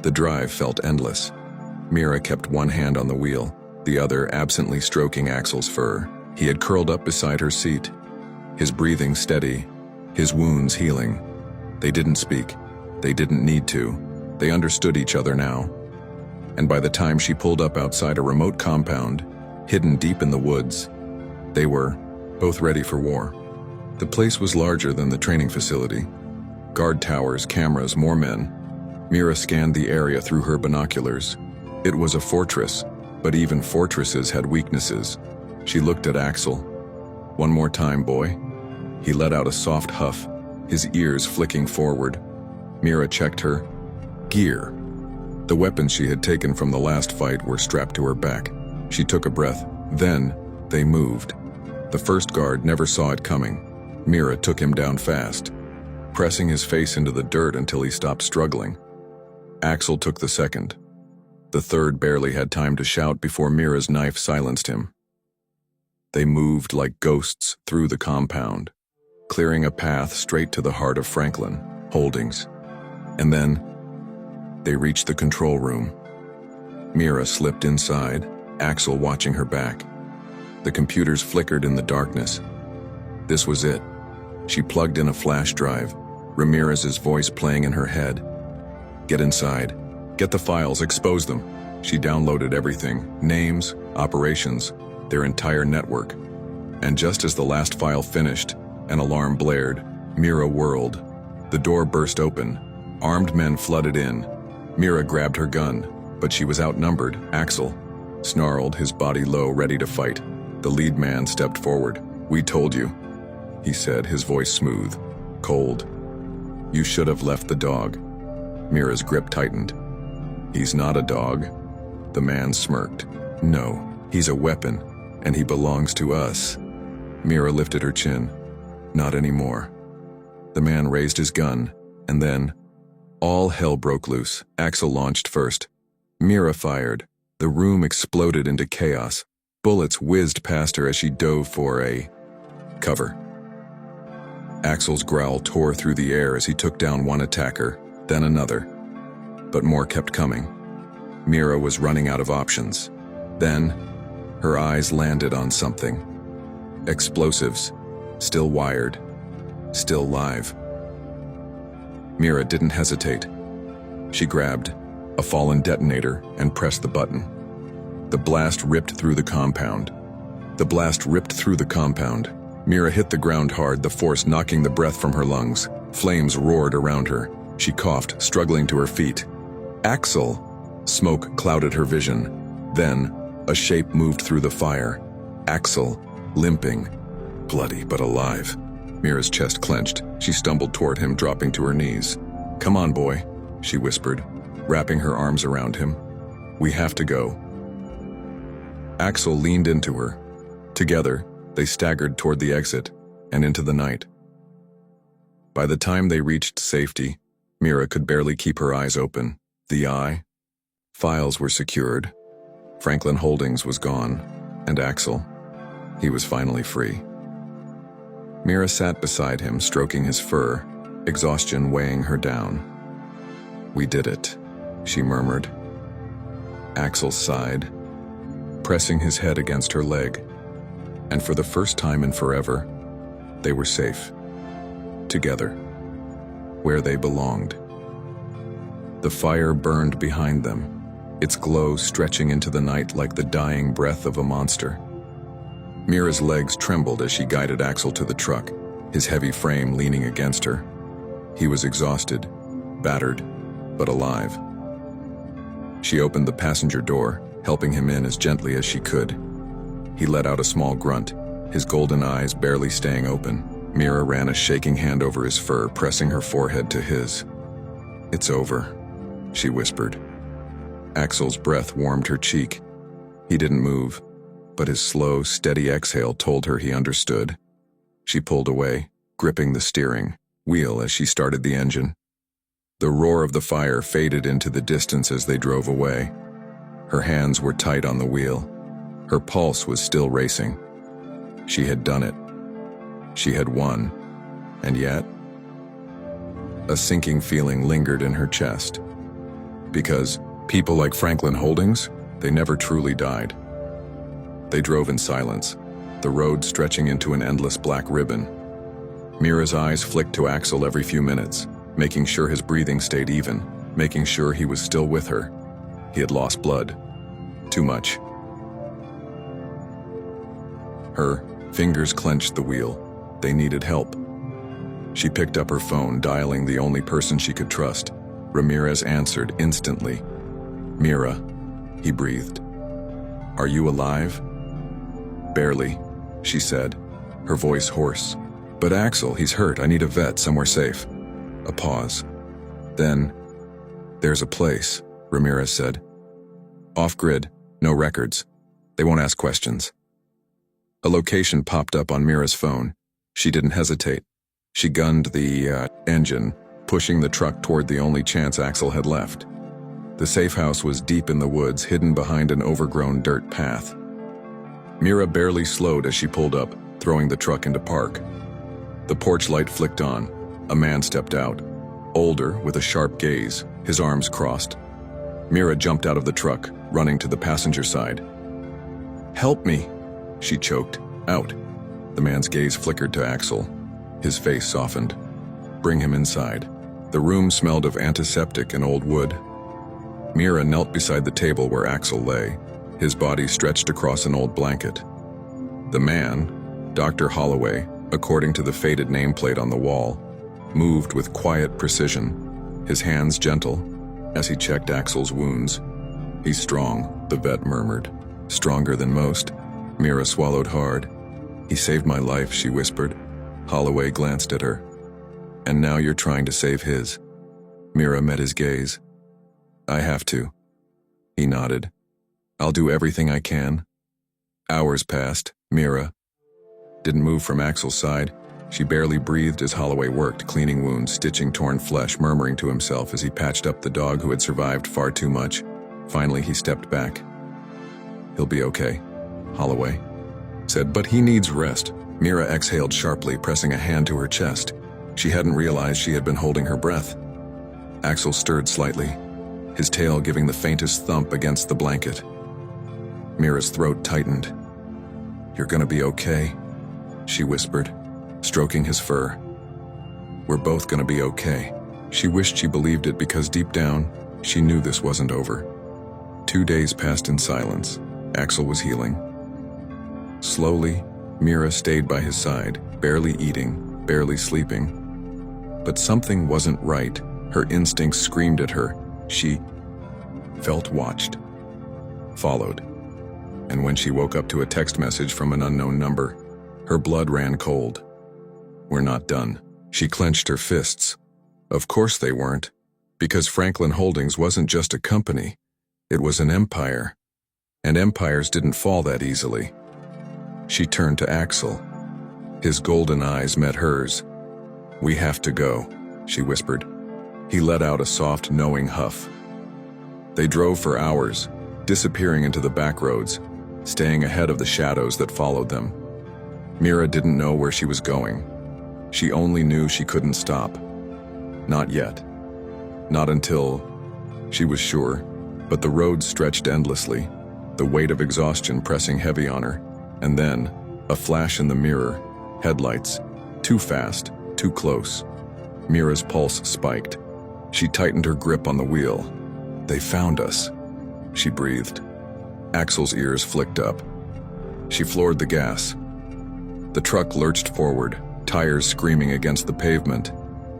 The drive felt endless. Mira kept one hand on the wheel, the other absently stroking Axel's fur. He had curled up beside her seat, his breathing steady, his wounds healing. They didn't speak. They didn't need to. They understood each other now. And by the time she pulled up outside a remote compound, hidden deep in the woods, they were both ready for war. The place was larger than the training facility. Guard towers, cameras, more men. Mira scanned the area through her binoculars. It was a fortress, but even fortresses had weaknesses. She looked at Axel. One more time, boy. He let out a soft huff, his ears flicking forward. Mira checked her gear. The weapons she had taken from the last fight were strapped to her back. She took a breath. Then, they moved. The first guard never saw it coming. Mira took him down fast, pressing his face into the dirt until he stopped struggling. Axel took the second. The third barely had time to shout before Mira's knife silenced him. They moved like ghosts through the compound, clearing a path straight to the heart of Franklin Holdings. And then, they reached the control room. Mira slipped inside, Axel watching her back. The computers flickered in the darkness. This was it. She plugged in a flash drive, Ramirez's voice playing in her head. Get inside. Get the files, expose them. She downloaded everything, names, operations, their entire network. And just as the last file finished, an alarm blared. Mira whirled. The door burst open. Armed men flooded in. Mira grabbed her gun, but she was outnumbered. Axel snarled, his body low, ready to fight. The lead man stepped forward. We told you, he said, his voice smooth, cold. You should have left the dog. Mira's grip tightened. He's not a dog. The man smirked. No, he's a weapon, and he belongs to us. Mira lifted her chin. Not anymore. The man raised his gun, and then, all hell broke loose. Axel launched first. Mira fired. The room exploded into chaos. Bullets whizzed past her as she dove for a cover. Axel's growl tore through the air as he took down one attacker, then another. But more kept coming. Mira was running out of options. Then, her eyes landed on something. Explosives, still wired, still live. Mira didn't hesitate. She grabbed a fallen detonator and pressed the button. The blast ripped through the compound. Mira hit the ground hard, the force knocking the breath from her lungs. Flames roared around her. She coughed, struggling to her feet. Axel! Smoke clouded her vision. Then, a shape moved through the fire. Axel, limping, bloody but alive. Mira's chest clenched. She stumbled toward him, dropping to her knees. Come on, boy, she whispered, wrapping her arms around him. We have to go. Axel leaned into her. Together, they staggered toward the exit and into the night. By the time they reached safety, Mira could barely keep her eyes open. Files were secured. Franklin Holdings was gone, and Axel, he was finally free. Mira sat beside him, stroking his fur, exhaustion weighing her down. We did it, she murmured. Axel sighed, pressing his head against her leg. And for the first time in forever, they were safe. Together. Where they belonged. The fire burned behind them, its glow stretching into the night like the dying breath of a monster. Mira's legs trembled as she guided Axel to the truck, his heavy frame leaning against her. He was exhausted, battered, but alive. She opened the passenger door, helping him in as gently as she could. He let out a small grunt, his golden eyes barely staying open. Mira ran a shaking hand over his fur, pressing her forehead to his. "It's over," she whispered. Axel's breath warmed her cheek. He didn't move, but his slow, steady exhale told her he understood. She pulled away, gripping the steering wheel as she started the engine. The roar of the fire faded into the distance as they drove away. Her hands were tight on the wheel. Her pulse was still racing. She had done it. She had won. And yet, a sinking feeling lingered in her chest. Because people like Franklin Holdings, they never truly died. They drove in silence, the road stretching into an endless black ribbon. Mira's eyes flicked to Axel every few minutes, making sure his breathing stayed even, making sure he was still with her. He had lost blood. Too much. Her fingers clenched the wheel. They needed help. She picked up her phone, dialing the only person she could trust. Ramirez answered instantly. "Mira," he breathed. "Are you alive?" "Barely," she said, her voice hoarse. "But Axel, he's hurt. I need a vet, somewhere safe." A pause. Then, "There's a place," Ramirez said. "Off-grid, no records. They won't ask questions." A location popped up on Mira's phone. She didn't hesitate. She gunned the engine, pushing the truck toward the only chance Axel had left. The safe house was deep in the woods, hidden behind an overgrown dirt path. Mira barely slowed as she pulled up, throwing the truck into park. The porch light flicked on. A man stepped out, older, with a sharp gaze, his arms crossed. Mira jumped out of the truck, running to the passenger side. "Help me," she choked. "Out." The man's gaze flickered to Axel. His face softened. "Bring him inside." The room smelled of antiseptic and old wood. Mira knelt beside the table where Axel lay, his body stretched across an old blanket. The man, Dr. Holloway, according to the faded nameplate on the wall, moved with quiet precision, his hands gentle, as he checked Axel's wounds. "He's strong," the vet murmured. "Stronger than most." Mira swallowed hard. "He saved my life," she whispered. Holloway glanced at her. "And now you're trying to save his." Mira met his gaze. "I have to." He nodded. "I'll do everything I can." Hours passed. Mira didn't move from Axel's side. She barely breathed as Holloway worked, cleaning wounds, stitching torn flesh, murmuring to himself as he patched up the dog who had survived far too much. Finally, he stepped back. "He'll be okay," Holloway said, "but he needs rest." Mira exhaled sharply, pressing a hand to her chest. She hadn't realized she had been holding her breath. Axel stirred slightly, his tail giving the faintest thump against the blanket. Mira's throat tightened. "You're gonna be okay," she whispered, stroking his fur. "We're both gonna be okay." She wished she believed it because deep down, she knew this wasn't over. 2 days passed in silence. Axel was healing. Slowly, Mira stayed by his side, barely eating, barely sleeping. But something wasn't right. Her instincts screamed at her. She felt watched, followed. And when she woke up to a text message from an unknown number, her blood ran cold. "We're not done." She clenched her fists. Of course they weren't, because Franklin Holdings wasn't just a company. It was an empire. And empires didn't fall that easily. She turned to Axel. His golden eyes met hers. "We have to go," she whispered. He let out a soft, knowing huff. They drove for hours, disappearing into the back roads, staying ahead of the shadows that followed them. Mira didn't know where she was going. She only knew she couldn't stop. Not yet. Not until she was sure. But the road stretched endlessly, the weight of exhaustion pressing heavy on her. And then, a flash in the mirror, headlights, too fast, too close. Mira's pulse spiked. She tightened her grip on the wheel. "They found us," she breathed. Axel's ears flicked up. She floored the gas. The truck lurched forward, tires screaming against the pavement.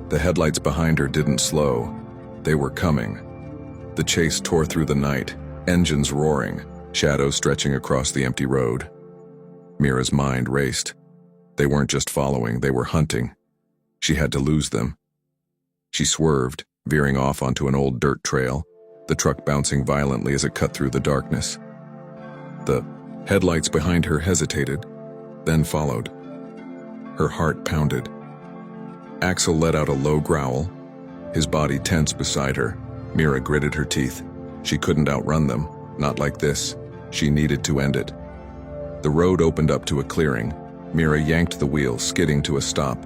The headlights behind her didn't slow. They were coming. The chase tore through the night, engines roaring, shadows stretching across the empty road. Mira's mind raced. They weren't just following, they were hunting. She had to lose them. She swerved, veering off onto an old dirt trail, the truck bouncing violently as it cut through the darkness. The headlights behind her hesitated, then followed. Her heart pounded. Axel let out a low growl, his body tense beside her. Mira gritted her teeth. She couldn't outrun them, not like this. She needed to end it. The road opened up to a clearing. Mira yanked the wheel, skidding to a stop.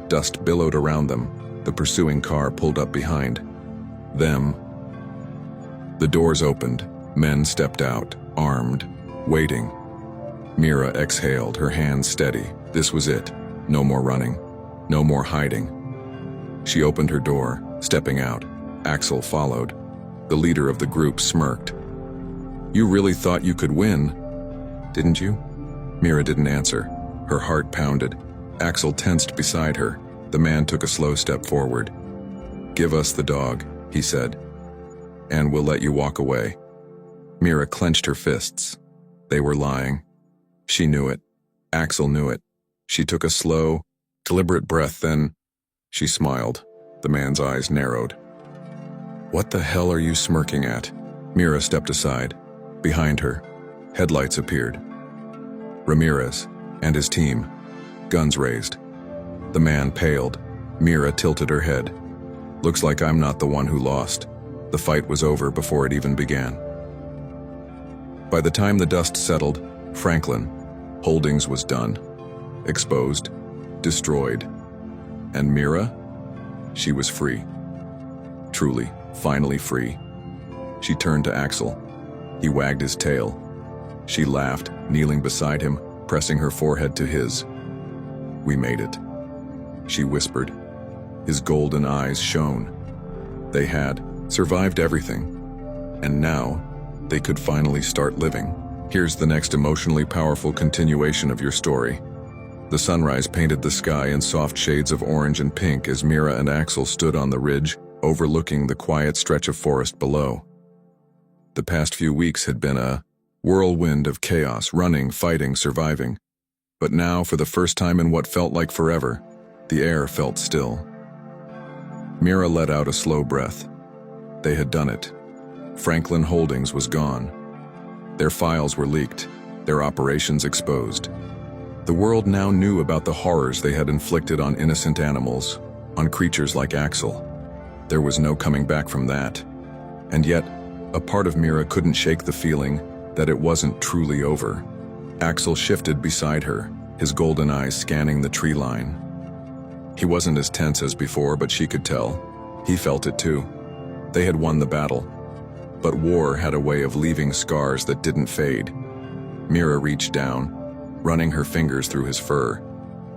Dust billowed around them. The pursuing car pulled up behind them. The doors opened. Men stepped out, armed, waiting. Mira exhaled, her hands steady. This was it. No more running. No more hiding. She opened her door, stepping out. Axel followed. The leader of the group smirked. "You really thought you could win, didn't you?" Mira didn't answer. Her heart pounded. Axel tensed beside her. The man took a slow step forward. "Give us the dog," he said, "and we'll let you walk away." Mira clenched her fists. They were lying. She knew it. Axel knew it. She took a slow, deliberate breath, then she smiled. The man's eyes narrowed. "What the hell are you smirking at?" Mira stepped aside. Behind her, headlights appeared. Ramirez and his team, guns raised. The man paled. Mira tilted her head. "Looks like I'm not the one who lost." The fight was over before it even began. By the time the dust settled, Franklin Holdings was done. Exposed, destroyed. And Mira? She was free. Truly, finally free. She turned to Axel. He wagged his tail. She laughed, kneeling beside him, pressing her forehead to his. "We made it," she whispered. His golden eyes shone. They had survived everything, and now they could finally start living. Here's the next emotionally powerful continuation of your story. The sunrise painted the sky in soft shades of orange and pink as Mira and Axel stood on the ridge, overlooking the quiet stretch of forest below. The past few weeks had been a whirlwind of chaos, running, fighting, surviving. But now, for the first time in what felt like forever, the air felt still. Mira let out a slow breath. They had done it. Franklin Holdings was gone. Their files were leaked, their operations exposed. The world now knew about the horrors they had inflicted on innocent animals, on creatures like Axel. There was no coming back from that. And yet, a part of Mira couldn't shake the feeling that it wasn't truly over. Axel shifted beside her, his golden eyes scanning the tree line. He wasn't as tense as before, but she could tell. He felt it too. They had won the battle. But war had a way of leaving scars that didn't fade. Mira reached down, running her fingers through his fur.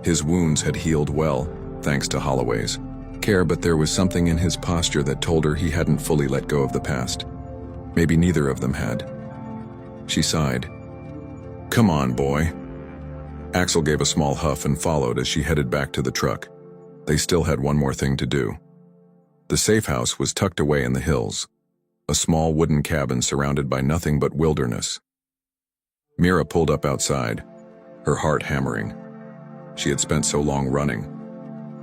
His wounds had healed well, thanks to Holloway's care, but there was something in his posture that told her he hadn't fully let go of the past. Maybe neither of them had. She sighed. "Come on, boy." Axel gave a small huff and followed as she headed back to the truck. They still had one more thing to do. The safe house was tucked away in the hills, a small wooden cabin surrounded by nothing but wilderness. Mira pulled up outside, her heart hammering. She had spent so long running,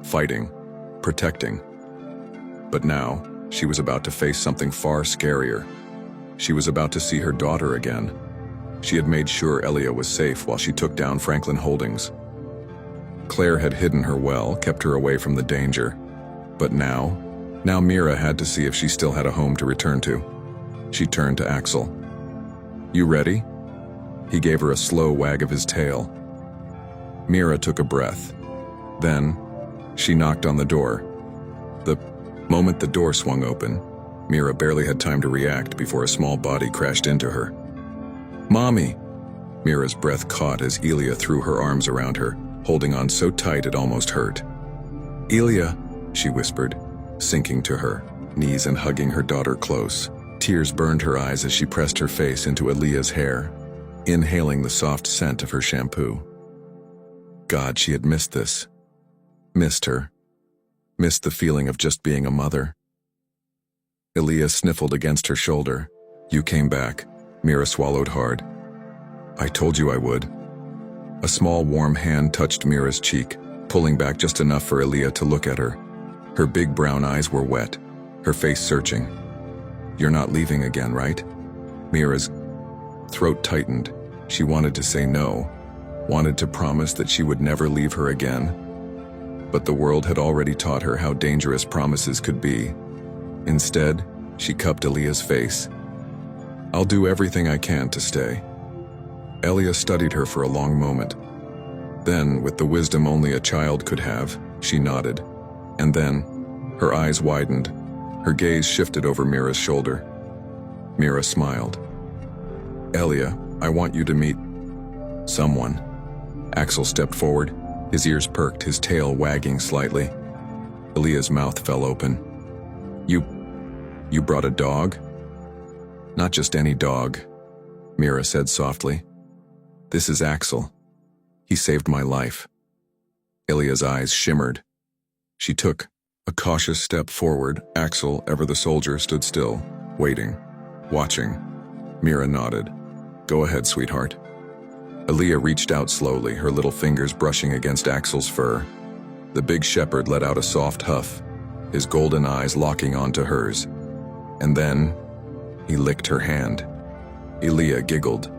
fighting, protecting. But now, she was about to face something far scarier. She was about to see her daughter again. She had made sure Elia was safe while she took down Franklin Holdings. Claire had hidden her well, kept her away from the danger. But now Mira had to see if she still had a home to return to. She turned to Axel. "You ready?" He gave her a slow wag of his tail. Mira took a breath. Then, she knocked on the door. The moment the door swung open, Mira barely had time to react before a small body crashed into her. "Mommy!" Mira's breath caught as Elia threw her arms around her, holding on so tight it almost hurt. "Elia," she whispered, sinking to her knees and hugging her daughter close. Tears burned her eyes as she pressed her face into Elia's hair, inhaling the soft scent of her shampoo. God, she had missed this. Missed her. Missed the feeling of just being a mother. Elia sniffled against her shoulder. You came back. Mira swallowed hard. I told you I would. A small warm hand touched Mira's cheek, pulling back just enough for Elia to look at her. Her big brown eyes were wet, her face searching. You're not leaving again, right? Mira's throat tightened. She wanted to say no, wanted to promise that she would never leave her again. But the world had already taught her how dangerous promises could be. Instead, she cupped Elia's face. I'll do everything I can to stay. Elia studied her for a long moment. Then, with the wisdom only a child could have, she nodded. And then, her eyes widened. Her gaze shifted over Mira's shoulder. Mira smiled. Elia, I want you to meet someone. Axel stepped forward, his ears perked, his tail wagging slightly. Elia's mouth fell open. You brought a dog? Not just any dog, Mira said softly. This is Axel. He saved my life. Elia's eyes shimmered. She took a cautious step forward. Axel, ever the soldier, stood still, waiting, watching. Mira nodded. Go ahead, sweetheart. Elia reached out slowly, her little fingers brushing against Axel's fur. The big shepherd let out a soft huff, his golden eyes locking onto hers. And then, he licked her hand. Elia giggled.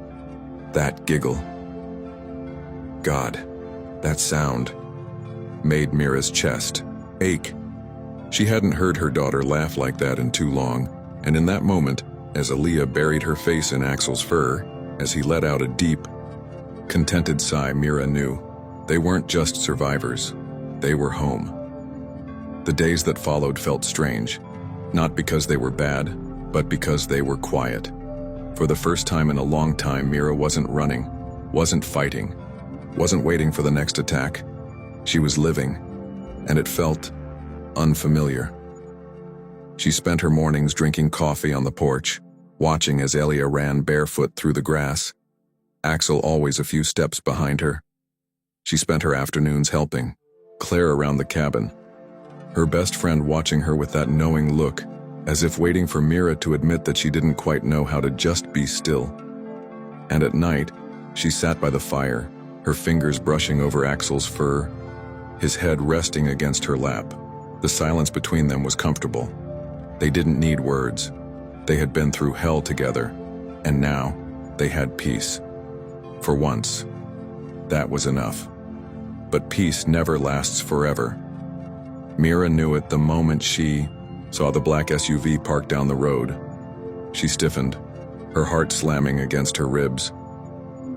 That giggle. God, that sound made Mira's chest ache. She hadn't heard her daughter laugh like that in too long, and in that moment, as Elia buried her face in Axel's fur, as he let out a deep, contented sigh, Mira knew they weren't just survivors, they were home. The days that followed felt strange, not because they were bad, but because they were quiet. For the first time in a long time, Mira wasn't running, wasn't fighting, wasn't waiting for the next attack. She was living, and it felt unfamiliar. She spent her mornings drinking coffee on the porch, watching as Elia ran barefoot through the grass, Axel always a few steps behind her. She spent her afternoons helping Claire around the cabin, her best friend watching her with that knowing look, as if waiting for Mira to admit that she didn't quite know how to just be still. And at night, she sat by the fire, her fingers brushing over Axel's fur, his head resting against her lap. The silence between them was comfortable. They didn't need words. They had been through hell together, and now they had peace. For once, that was enough. But peace never lasts forever. Mira knew it the moment she saw the black SUV parked down the road. She stiffened, her heart slamming against her ribs.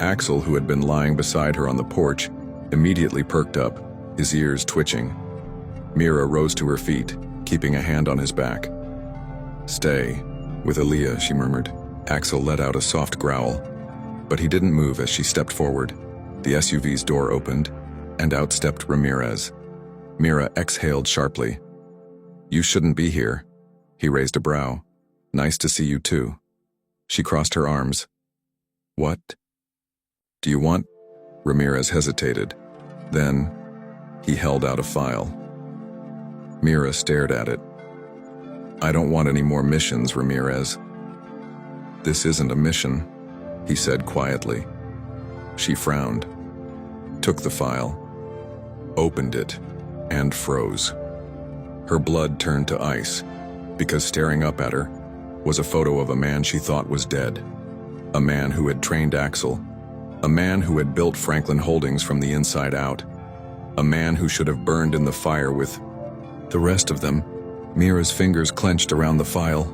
Axel, who had been lying beside her on the porch, immediately perked up, his ears twitching. Mira rose to her feet, keeping a hand on his back. Stay with Elia, she murmured. Axel let out a soft growl, but he didn't move as she stepped forward. The SUV's door opened, and out stepped Ramirez. Mira exhaled sharply. You shouldn't be here. He raised a brow. Nice to see you too. She crossed her arms. What do you want? Ramirez hesitated. Then, he held out a file. Mira stared at it. I don't want any more missions, Ramirez. This isn't a mission, he said quietly. She frowned, took the file, opened it, and froze. Her blood turned to ice, because staring up at her was a photo of a man she thought was dead. A man who had trained Axel. A man who had built Franklin Holdings from the inside out. A man who should have burned in the fire with the rest of them. Mira's fingers clenched around the file.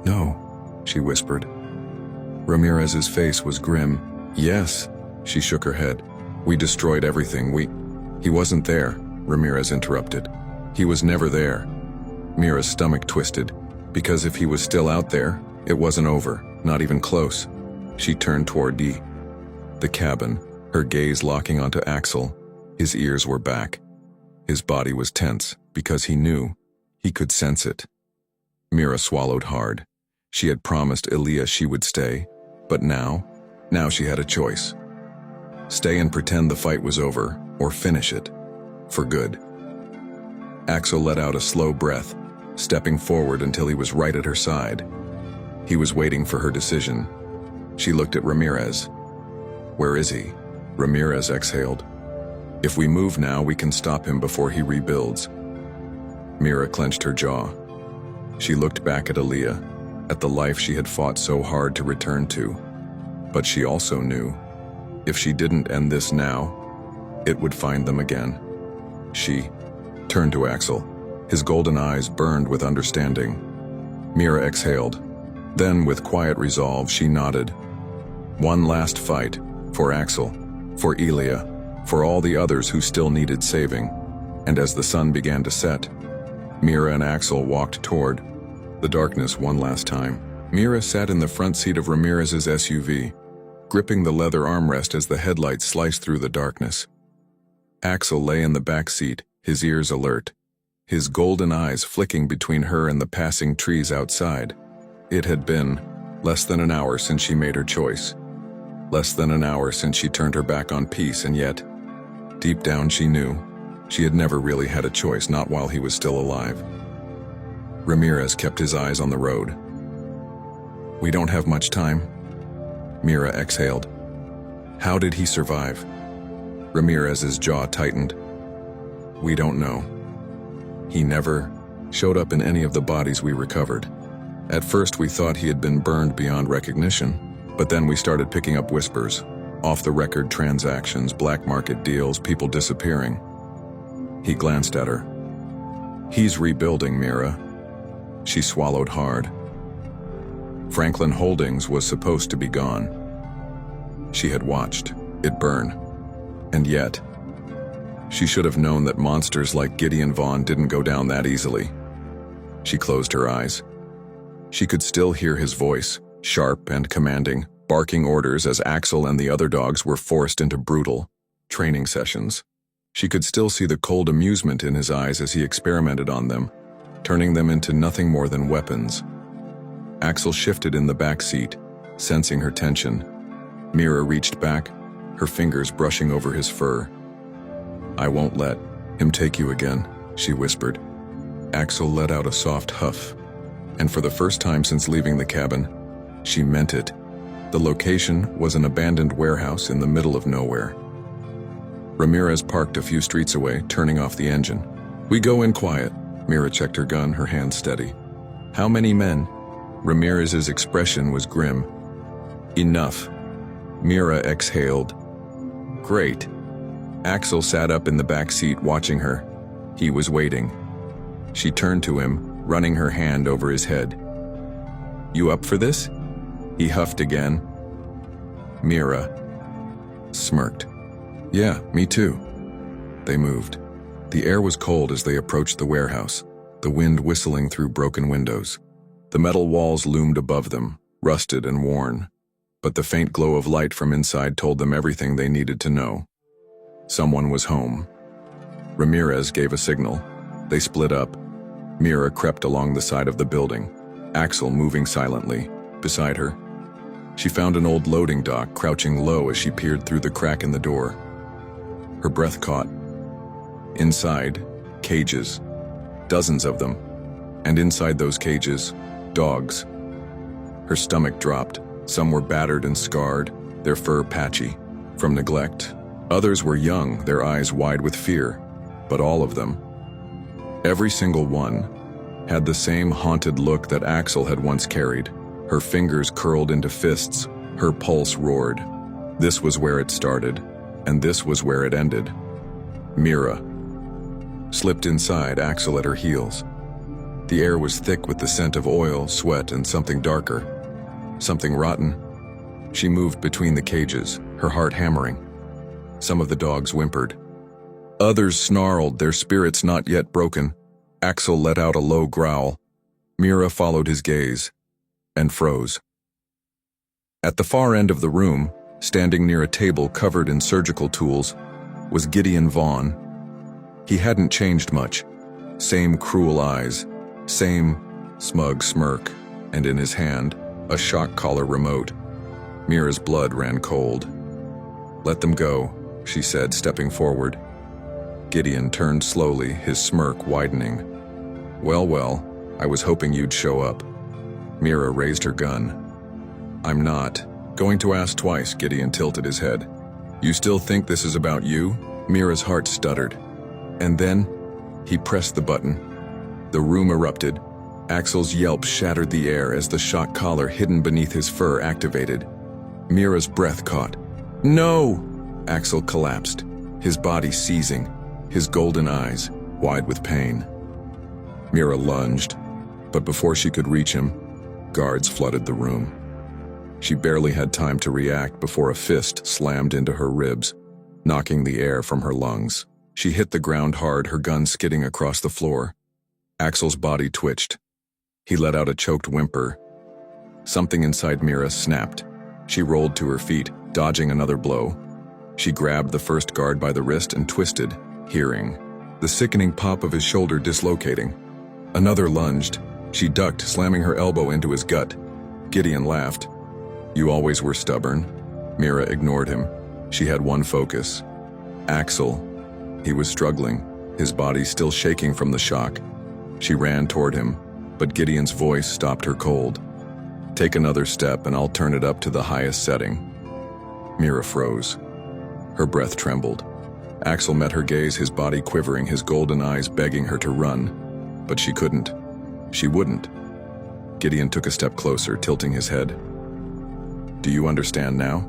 No, she whispered. Ramirez's face was grim. Yes, she shook her head. We destroyed everything. He wasn't there, Ramirez interrupted. He was never there. Mira's stomach twisted, because if he was still out there, it wasn't over, not even close. She turned toward the cabin, her gaze locking onto Axel. His ears were back. His body was tense, because he knew. He could sense it. Mira swallowed hard. She had promised Elia she would stay, but now she had a choice. Stay and pretend the fight was over, or finish it. For good. Axel let out a slow breath, stepping forward until he was right at her side. He was waiting for her decision. She looked at Ramirez. "Where is he?" Ramirez exhaled. "If we move now, we can stop him before he rebuilds." Mira clenched her jaw. She looked back at Aaliyah, at the life she had fought so hard to return to. But she also knew, if she didn't end this now, it would find them again. She turned to Axel. His golden eyes burned with understanding. Mira exhaled. Then, with quiet resolve, she nodded. One last fight, for Axel, for Elia, for all the others who still needed saving. And as the sun began to set, Mira and Axel walked toward the darkness one last time. Mira sat in the front seat of Ramirez's SUV, gripping the leather armrest as the headlights sliced through the darkness. Axel lay in the back seat, his ears alert, his golden eyes flicking between her and the passing trees outside. It had been less than an hour since she made her choice. Less than an hour since she turned her back on peace, and yet, deep down she knew she had never really had a choice, not while he was still alive. Ramirez kept his eyes on the road. "We don't have much time." Mira exhaled. "How did he survive?" Ramirez's jaw tightened. "We don't know. He never showed up in any of the bodies we recovered. At first we thought he had been burned beyond recognition, but then we started picking up whispers, off-the-record transactions, black market deals, people disappearing." He glanced at her. "He's rebuilding, Mira." She swallowed hard. Franklin Holdings was supposed to be gone. She had watched it burn. And yet, she should have known that monsters like Gideon Vaughn didn't go down that easily. She closed her eyes. She could still hear his voice, sharp and commanding, barking orders as Axel and the other dogs were forced into brutal training sessions. She could still see the cold amusement in his eyes as he experimented on them, turning them into nothing more than weapons. Axel shifted in the back seat, sensing her tension. Mira reached back, her fingers brushing over his fur. "I won't let him take you again," she whispered. Axel let out a soft huff, and for the first time since leaving the cabin, she meant it. The location was an abandoned warehouse in the middle of nowhere. Ramirez parked a few streets away, turning off the engine. "We go in quiet." Mira checked her gun, her hand steady. "How many men?" Ramirez's expression was grim. "Enough." Mira exhaled. "Great." Axel sat up in the back seat watching her. He was waiting. She turned to him, running her hand over his head. "You up for this?" He huffed again. Mira smirked. "Yeah, me too." They moved. The air was cold as they approached the warehouse, the wind whistling through broken windows. The metal walls loomed above them, rusted and worn, but the faint glow of light from inside told them everything they needed to know. Someone was home. Ramirez gave a signal. They split up. Mira crept along the side of the building, Axel moving silently beside her. She found an old loading dock crouching low as she peered through the crack in the door. Her breath caught. Inside, cages, dozens of them, and inside those cages, dogs. Her stomach dropped. Some were battered and scarred, their fur patchy from neglect. Others were young, their eyes wide with fear, but all of them, every single one, had the same haunted look that Axel had once carried. Her fingers curled into fists, her pulse roared. This was where it started, and this was where it ended. Mira slipped inside, Axel at her heels. The air was thick with the scent of oil, sweat, and something darker. Something rotten. She moved between the cages, her heart hammering. Some of the dogs whimpered. Others snarled, their spirits not yet broken. Axel let out a low growl. Mira followed his gaze and froze. At the far end of the room, standing near a table covered in surgical tools, was Gideon Vaughn. He hadn't changed much. Same cruel eyes, same smug smirk, and in his hand, a shock collar remote. Mira's blood ran cold. "Let them go," she said, stepping forward. Gideon turned slowly, his smirk widening. Well, I was hoping you'd show up. Mira raised her gun. I'm not going to ask twice, Gideon tilted his head. You still think this is about you? Mira's heart stuttered. And then, he pressed the button. The room erupted. Axel's yelp shattered the air as the shock collar hidden beneath his fur activated. Mira's breath caught. No! Axel collapsed, his body seizing, his golden eyes wide with pain. Mira lunged, but before she could reach him, guards flooded the room. She barely had time to react before a fist slammed into her ribs, knocking the air from her lungs. She hit the ground hard, her gun skidding across the floor. Axel's body twitched. He let out a choked whimper. Something inside Mira snapped. She rolled to her feet, dodging another blow. She grabbed the first guard by the wrist and twisted, hearing the sickening pop of his shoulder dislocating. Another lunged. She ducked, slamming her elbow into his gut. Gideon laughed. You always were stubborn. Mira ignored him. She had one focus. Axel. He was struggling, his body still shaking from the shock. She ran toward him, but Gideon's voice stopped her cold. Take another step and I'll turn it up to the highest setting. Mira froze. Her breath trembled. Axel met her gaze, his body quivering, his golden eyes begging her to run. But she couldn't. She wouldn't. Gideon took a step closer, tilting his head. Do you understand now?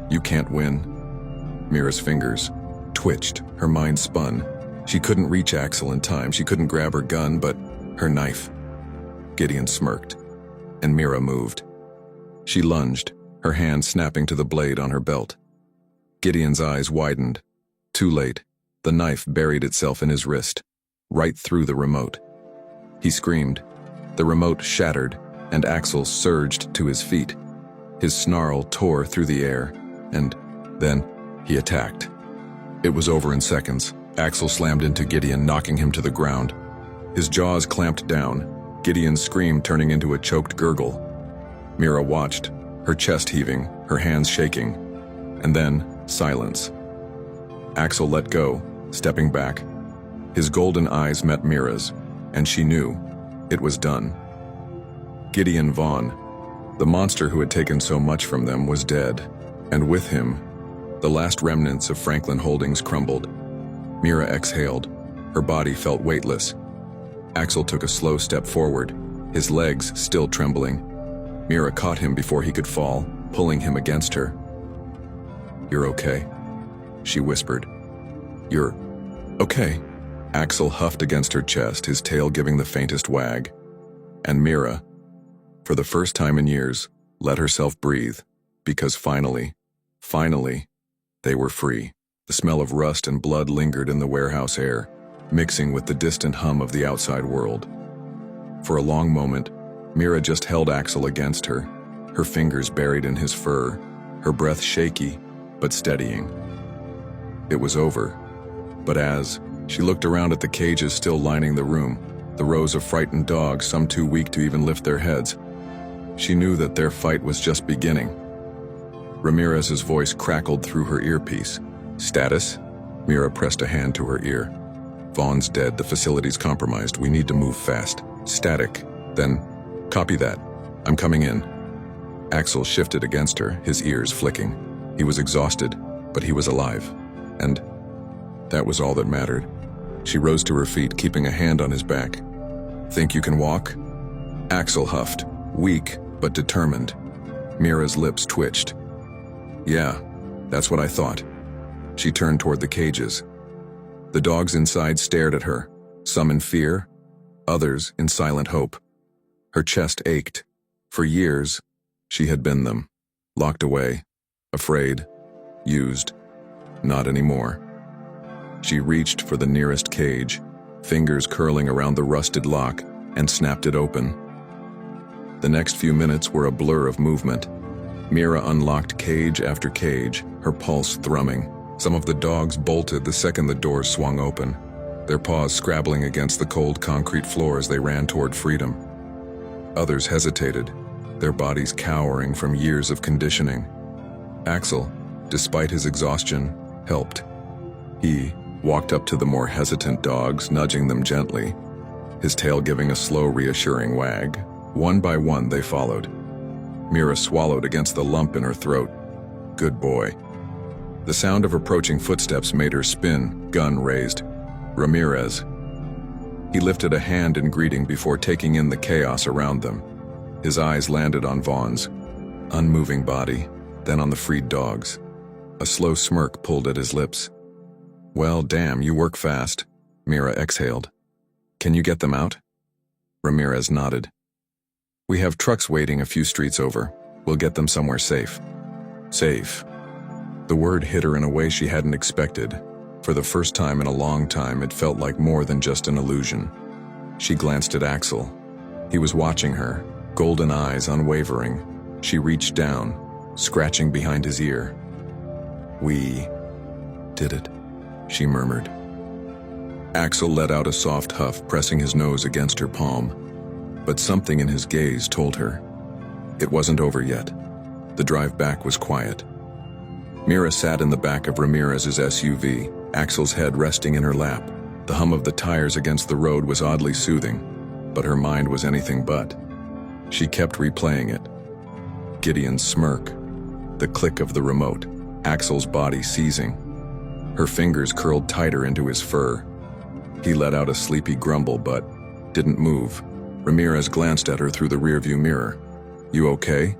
You can't win. Mira's fingers twitched, her mind spun. She couldn't reach Axel in time, she couldn't grab her gun, but her knife. Gideon smirked, and Mira moved. She lunged, her hand snapping to the blade on her belt. Gideon's eyes widened. Too late, the knife buried itself in his wrist, right through the remote. He screamed. The remote shattered, and Axel surged to his feet. His snarl tore through the air, and then he attacked. It was over in seconds. Axel slammed into Gideon, knocking him to the ground. His jaws clamped down, Gideon's scream turning into a choked gurgle. Mira watched, her chest heaving, her hands shaking, and then silence. Axel let go, stepping back. His golden eyes met Mira's, and she knew it was done. Gideon Vaughn, the monster who had taken so much from them, was dead, and with him, the last remnants of Franklin Holdings crumbled. Mira exhaled. Her body felt weightless. Axel took a slow step forward, his legs still trembling. Mira caught him before he could fall, pulling him against her. You're okay, she whispered. You're okay. Axel huffed against her chest, his tail giving the faintest wag. And Mira, for the first time in years, let herself breathe, because finally, they were free. The smell of rust and blood lingered in the warehouse air, mixing with the distant hum of the outside world. For a long moment, Mira just held Axel against her, her fingers buried in his fur, her breath shaky, but steadying. It was over, but as she looked around at the cages still lining the room, the rows of frightened dogs, some too weak to even lift their heads, she knew that their fight was just beginning. Ramirez's voice crackled through her earpiece. Status? Mira pressed a hand to her ear. Vaughn's dead, the facility's compromised, we need to move fast. Static. Then, copy that. I'm coming in. Axel shifted against her, his ears flicking. He was exhausted, but he was alive. And that was all that mattered. She rose to her feet, keeping a hand on his back. Think you can walk? Axel huffed, weak but determined. Mira's lips twitched. Yeah, that's what I thought. She turned toward the cages. The dogs inside stared at her, some in fear, others in silent hope. Her chest ached. For years, she had been them, locked away, afraid, used. Not anymore. She reached for the nearest cage, fingers curling around the rusted lock, and snapped it open. The next few minutes were a blur of movement. Mira unlocked cage after cage, her pulse thrumming. Some of the dogs bolted the second the doors swung open, their paws scrabbling against the cold concrete floor as they ran toward freedom. Others hesitated, their bodies cowering from years of conditioning. Axel, despite his exhaustion, helped. He walked up to the more hesitant dogs, nudging them gently. his tail giving a slow, reassuring wag. One by one, they followed. Mira swallowed against the lump in her throat. Good boy. The sound of approaching footsteps made her spin, gun raised. Ramirez. He lifted a hand in greeting before taking in the chaos around them. His eyes landed on Vaughn's unmoving body, then on the freed dogs. A slow smirk pulled at his lips. Well, damn, you work fast, Mira exhaled. Can you get them out? Ramirez nodded. We have trucks waiting a few streets over. We'll get them somewhere safe. Safe. The word hit her in a way she hadn't expected. For the first time in a long time, it felt like more than just an illusion. She glanced at Axel. He was watching her, golden eyes unwavering. She reached down, scratching behind his ear. We did it, she murmured. Axel let out a soft huff, pressing his nose against her palm. But something in his gaze told her it wasn't over yet. The drive back was quiet. Mira sat in the back of Ramirez's SUV, Axel's head resting in her lap. The hum of the tires against the road was oddly soothing, but her mind was anything but. She kept replaying it. Gideon's smirk, the click of the remote, Axel's body seizing. Her fingers curled tighter into his fur. He let out a sleepy grumble but didn't move. Ramirez glanced at her through the rearview mirror. You okay?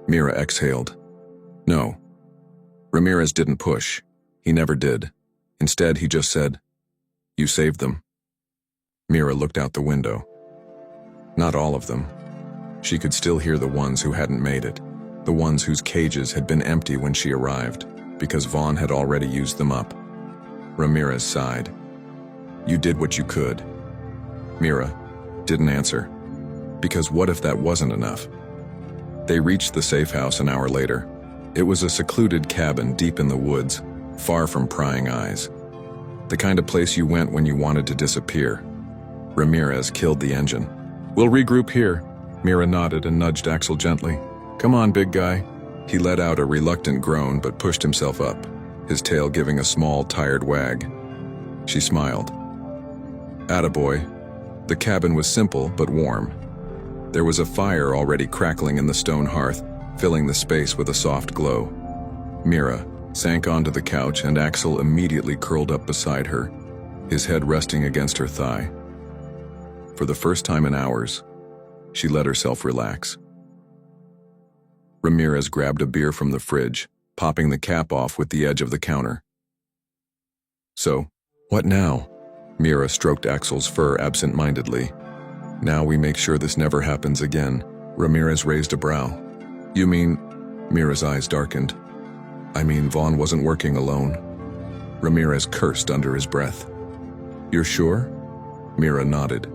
Mira exhaled. No. Ramirez didn't push. He never did. Instead, he just said, You saved them. Mira looked out the window. Not all of them. She could still hear the ones who hadn't made it, the ones whose cages had been empty when she arrived, because Vaughn had already used them up. Ramirez sighed. You did what you could. Mira didn't answer, because what if that wasn't enough? They reached the safe house an hour later. It was a secluded cabin deep in the woods, far from prying eyes. The kind of place you went when you wanted to disappear. Ramirez killed the engine. We'll regroup here. Mira nodded and nudged Axel gently. Come on, big guy. He let out a reluctant groan but pushed himself up, his tail giving a small, tired wag. She smiled. Attaboy. The cabin was simple but warm. There was a fire already crackling in the stone hearth, filling the space with a soft glow. Mira sank onto the couch and Axel immediately curled up beside her, his head resting against her thigh. For the first time in hours, she let herself relax. Ramirez grabbed a beer from the fridge, popping the cap off with the edge of the counter. So, what now? Mira stroked Axel's fur absent-mindedly. Now we make sure this never happens again. Ramirez raised a brow. You mean? Mira's eyes darkened. I mean, Vaughn wasn't working alone. Ramirez cursed under his breath. You're sure? Mira nodded.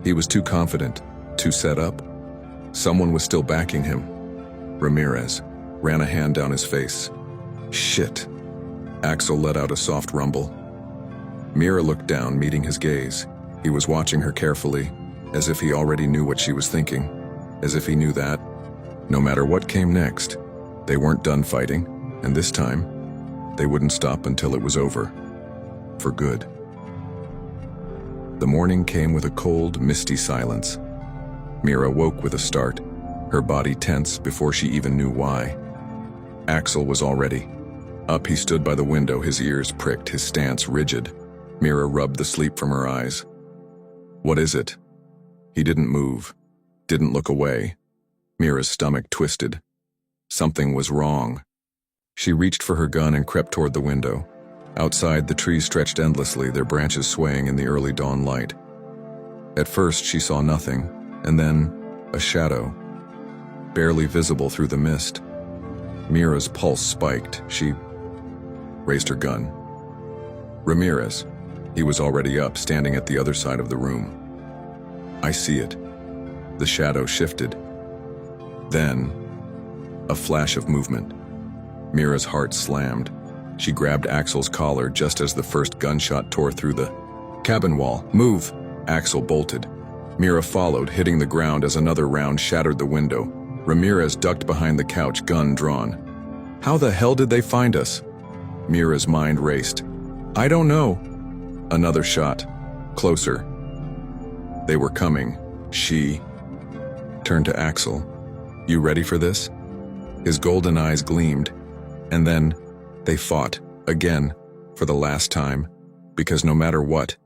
He was too confident, too set up. Someone was still backing him. Ramirez ran a hand down his face. Shit. Axel let out a soft rumble. Mira looked down, meeting his gaze. He was watching her carefully, as if he already knew what she was thinking, as if he knew that, no matter what came next, they weren't done fighting, and this time, they wouldn't stop until it was over. For good. The morning came with a cold, misty silence. Mira woke with a start, her body tense before she even knew why. Axel was already. Up he stood by the window, his ears pricked, his stance rigid. Mira rubbed the sleep from her eyes. What is it? He didn't move, didn't look away. Mira's stomach twisted. Something was wrong. She reached for her gun and crept toward the window. Outside, the trees stretched endlessly, their branches swaying in the early dawn light. At first, she saw nothing, and then a shadow, barely visible through the mist. Mira's pulse spiked. She raised her gun. Ramirez. He was already up, standing at the other side of the room. I see it. The shadow shifted. Then, a flash of movement. Mira's heart slammed. She grabbed Axel's collar just as the first gunshot tore through the cabin wall. Move! Axel bolted. Mira followed, hitting the ground as another round shattered the window. Ramirez ducked behind the couch, gun drawn. How the hell did they find us? Mira's mind raced. I don't know. Another shot. Closer. They were coming. She turned to Axel. You ready for this? His golden eyes gleamed, and then they fought again for the last time, because no matter what,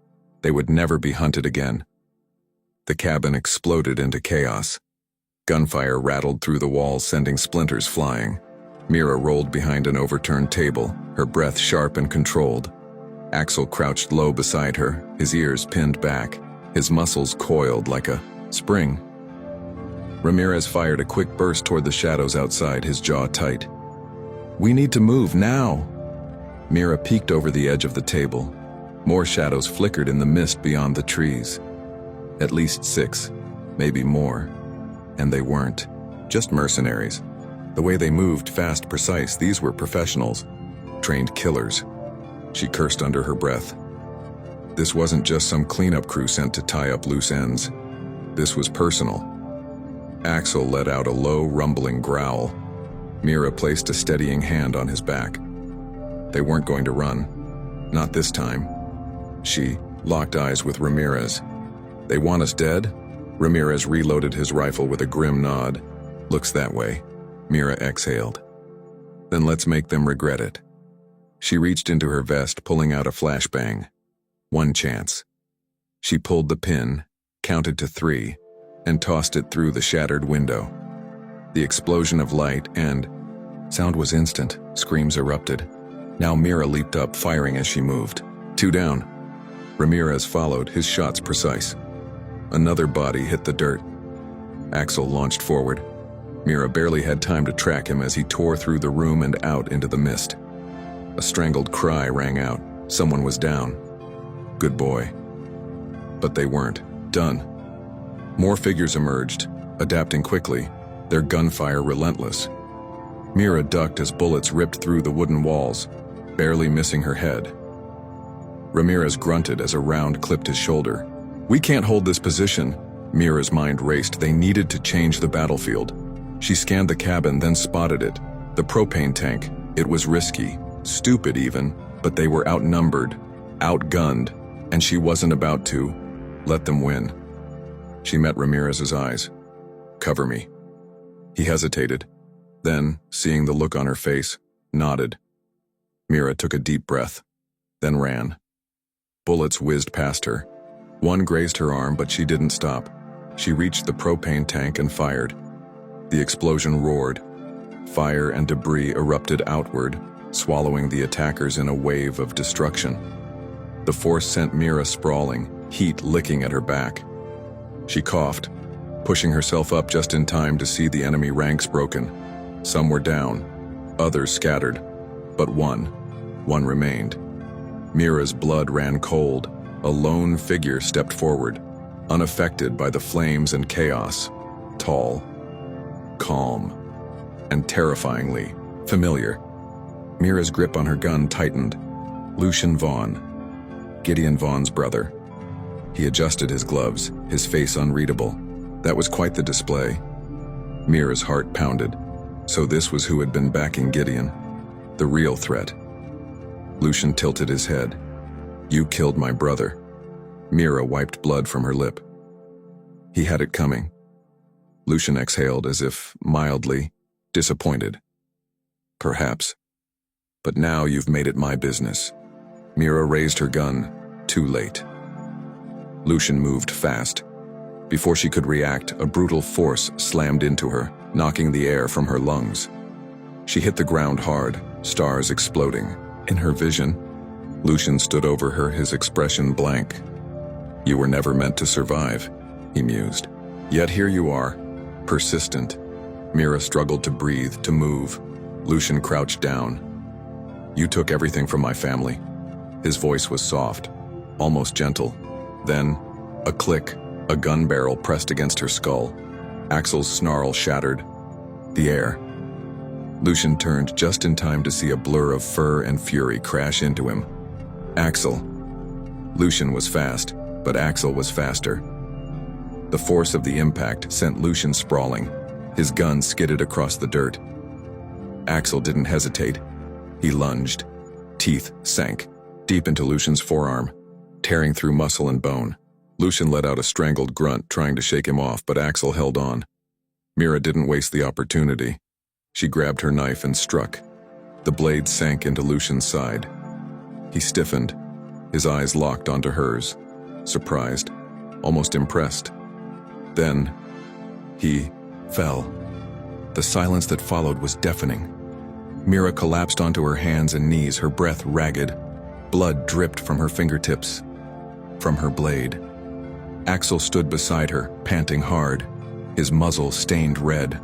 they would never be hunted again. The cabin exploded into chaos. Gunfire rattled through the walls, sending splinters flying. Mira rolled behind an overturned table, her breath sharp and controlled. Axel crouched low beside her, his ears pinned back, his muscles coiled like a spring. Ramirez fired a quick burst toward the shadows outside, his jaw tight. We need to move now. Mira peeked over the edge of the table. More shadows flickered in the mist beyond the trees. At least 6, maybe more. And they weren't just mercenaries. The way they moved, fast, precise, these were professionals, trained killers. She cursed under her breath. This wasn't just some cleanup crew sent to tie up loose ends. This was personal. Axel let out a low, rumbling growl. Mira placed a steadying hand on his back. They weren't going to run. Not this time. She locked eyes with Ramirez. They want us dead? Ramirez reloaded his rifle with a grim nod. Looks that way. Mira exhaled. Then let's make them regret it. She reached into her vest, pulling out a flashbang. One chance. She pulled the pin, counted to 3, and tossed it through the shattered window. The explosion of light and sound was instant. Screams erupted. Now Mira leaped up, firing as she moved. 2 down. Ramirez followed, his shots precise. Another body hit the dirt. Axel launched forward. Mira barely had time to track him as he tore through the room and out into the mist. A strangled cry rang out. Someone was down. Good boy. But they weren't done. More figures emerged, adapting quickly, their gunfire relentless. Mira ducked as bullets ripped through the wooden walls, barely missing her head. Ramirez grunted as a round clipped his shoulder. We can't hold this position. Mira's mind raced. They needed to change the battlefield. She scanned the cabin, then spotted it. The propane tank. It was risky, stupid even, but they were outnumbered, outgunned, and she wasn't about to let them win. She met Ramirez's eyes. Cover me. He hesitated. Then, seeing the look on her face, nodded. Mira took a deep breath, then ran. Bullets whizzed past her. One grazed her arm, but she didn't stop. She reached the propane tank and fired. The explosion roared. Fire and debris erupted outward, swallowing the attackers in a wave of destruction. The force sent Mira sprawling, heat licking at her back. She coughed, pushing herself up just in time to see the enemy ranks broken. Some were down, others scattered, but one remained. Mira's blood ran cold. A lone figure stepped forward, unaffected by the flames and chaos. Tall, calm, and terrifyingly familiar. Mira's grip on her gun tightened. Lucian Vaughn, Gideon Vaughn's brother. He adjusted his gloves, his face unreadable. That was quite the display. Mira's heart pounded. So this was who had been backing Gideon. The real threat. Lucian tilted his head. You killed my brother. Mira wiped blood from her lip. He had it coming. Lucian exhaled as if mildly disappointed. Perhaps. But now you've made it my business. Mira raised her gun, too late. Lucian moved fast. Before she could react, a brutal force slammed into her, knocking the air from her lungs. She hit the ground hard, stars exploding. In her vision, Lucian stood over her, his expression blank. You were never meant to survive, he mused. Yet here you are, persistent. Mira struggled to breathe, to move. Lucian crouched down. You took everything from my family. His voice was soft, almost gentle. Then, a click, a gun barrel pressed against her skull. Axel's snarl shattered. The air. Lucian turned just in time to see a blur of fur and fury crash into him. Axel. Lucian was fast, but Axel was faster. The force of the impact sent Lucian sprawling. His gun skidded across the dirt. Axel didn't hesitate. He lunged. Teeth sank deep into Lucian's forearm, tearing through muscle and bone. Lucian let out a strangled grunt, trying to shake him off, but Axel held on. Mira didn't waste the opportunity. She grabbed her knife and struck. The blade sank into Lucian's side. He stiffened, his eyes locked onto hers, surprised, almost impressed. Then, he fell. The silence that followed was deafening. Mira collapsed onto her hands and knees, her breath ragged. Blood dripped from her fingertips, from her blade. Axel stood beside her, panting hard, his muzzle stained red.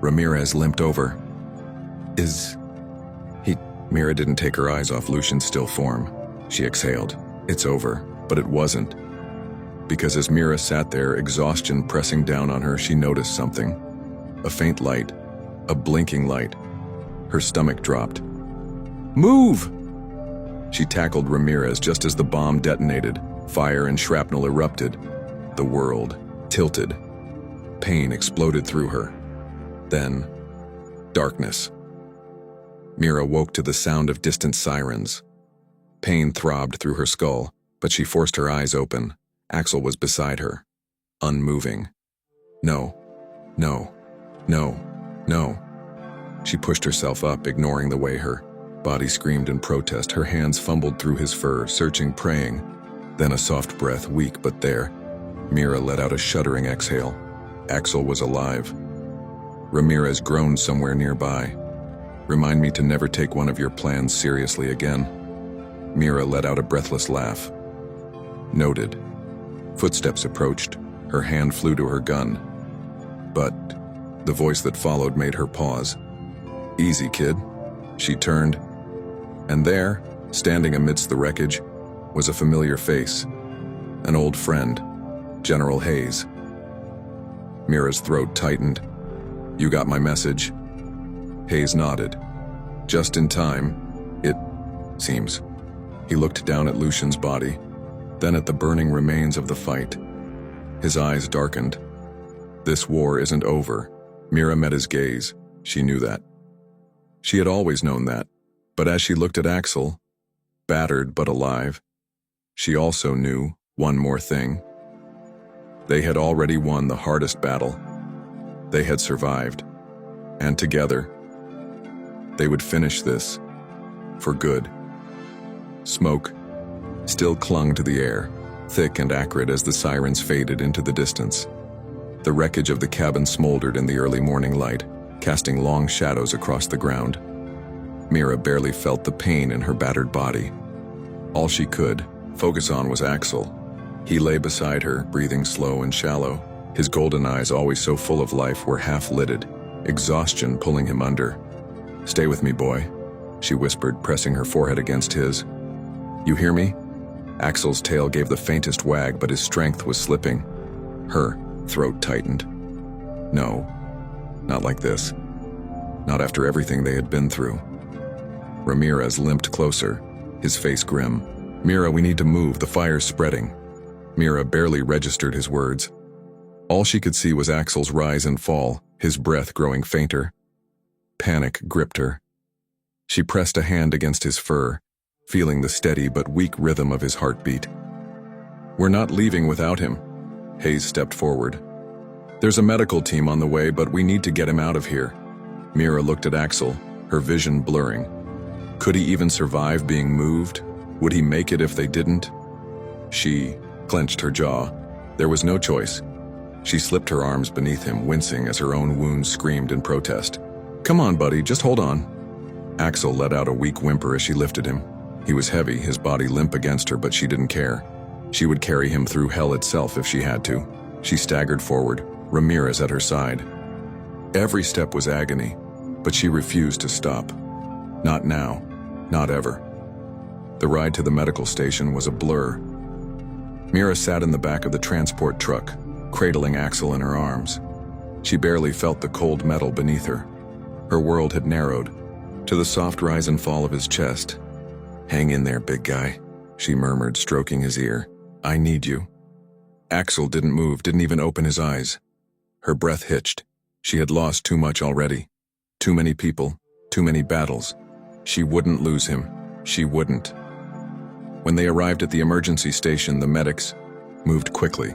Ramirez limped over. Mira didn't take her eyes off Lucian's still form. She exhaled. It's over, but it wasn't. Because as Mira sat there, exhaustion pressing down on her, she noticed something. A faint light, a blinking light. Her stomach dropped. "Move!" She tackled Ramirez just as the bomb detonated. Fire and shrapnel erupted. The world tilted. Pain exploded through her. Then, darkness. Mira woke to the sound of distant sirens. Pain throbbed through her skull, but she forced her eyes open. Axel was beside her, unmoving. No, no, no, no. She pushed herself up, ignoring the way her body screamed in protest. Her hands fumbled through his fur, searching, praying. Then a soft breath, weak but there. Mira let out a shuddering exhale. Axel was alive. Ramirez groaned somewhere nearby. "Remind me to never take one of your plans seriously again." Mira let out a breathless laugh. Noted. Footsteps approached. Her hand flew to her gun. But the voice that followed made her pause. "Easy, kid." She turned. And there, standing amidst the wreckage, was a familiar face. An old friend, General Hayes. Mira's throat tightened. "You got my message?" Hayes nodded. "Just in time, it seems." He looked down at Lucian's body, then at the burning remains of the fight. His eyes darkened. This war isn't over. Mira met his gaze. She knew that. She had always known that. But as she looked at Axel, battered but alive, she also knew one more thing. They had already won the hardest battle. They had survived. And together, they would finish this, for good. Smoke still clung to the air, thick and acrid as the sirens faded into the distance. The wreckage of the cabin smoldered in the early morning light, casting long shadows across the ground. Mira barely felt the pain in her battered body. All she could focus on was Axel. He lay beside her, breathing slow and shallow. His golden eyes, always so full of life, were half-lidded, exhaustion pulling him under. "Stay with me, boy," she whispered, pressing her forehead against his. "You hear me?" Axel's tail gave the faintest wag, but his strength was slipping. Her throat tightened. No, not like this. Not after everything they had been through. Ramirez limped closer, his face grim. "Mira, we need to move, the fire's spreading." Mira barely registered his words. All she could see was Axel's rise and fall, his breath growing fainter. Panic gripped her. She pressed a hand against his fur, feeling the steady but weak rhythm of his heartbeat. "We're not leaving without him." Hayes stepped forward. "There's a medical team on the way, but we need to get him out of here." Mira looked at Axel, her vision blurring. Could he even survive being moved? Would he make it if they didn't? She clenched her jaw. There was no choice. She slipped her arms beneath him, wincing as her own wounds screamed in protest. "Come on, buddy, just hold on." Axel let out a weak whimper as she lifted him. He was heavy, his body limp against her, but she didn't care. She would carry him through hell itself if she had to. She staggered forward, Ramirez at her side. Every step was agony, but she refused to stop. Not now, not ever. The ride to the medical station was a blur. Mira sat in the back of the transport truck, cradling Axel in her arms. She barely felt the cold metal beneath her. Her world had narrowed to the soft rise and fall of his chest. "Hang in there, big guy," she murmured, stroking his ear. "I need you." Axel didn't move, didn't even open his eyes. Her breath hitched. She had lost too much already. Too many people, too many battles. She wouldn't lose him. She wouldn't. When they arrived at the emergency station, the medics moved quickly.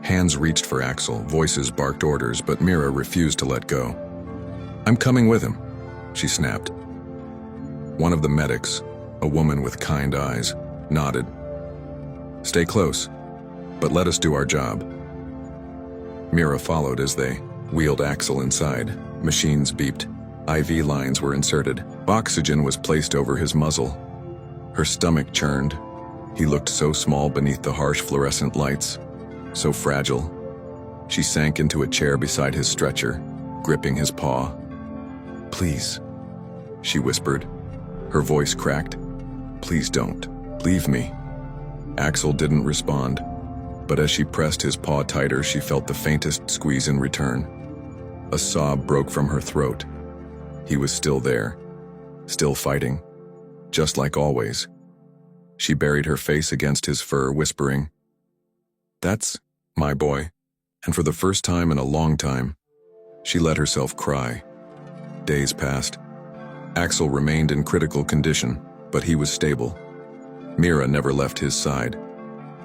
Hands reached for Axel, voices barked orders, but Mira refused to let go. "I'm coming with him," she snapped. One of the medics, a woman with kind eyes, nodded. "Stay close, but let us do our job." Mira followed as they wheeled Axel inside. Machines beeped. IV lines were inserted. Oxygen was placed over his muzzle. Her stomach churned. He looked so small beneath the harsh fluorescent lights, so fragile. She sank into a chair beside his stretcher, gripping his paw. "Please," she whispered. Her voice cracked. "Please don't. Leave me." Axel didn't respond, but as she pressed his paw tighter, she felt the faintest squeeze in return. A sob broke from her throat. He was still there, still fighting, just like always. She buried her face against his fur, whispering, "That's my boy." And for the first time in a long time, she let herself cry. Days passed. Axel remained in critical condition, but he was stable. Mira never left his side.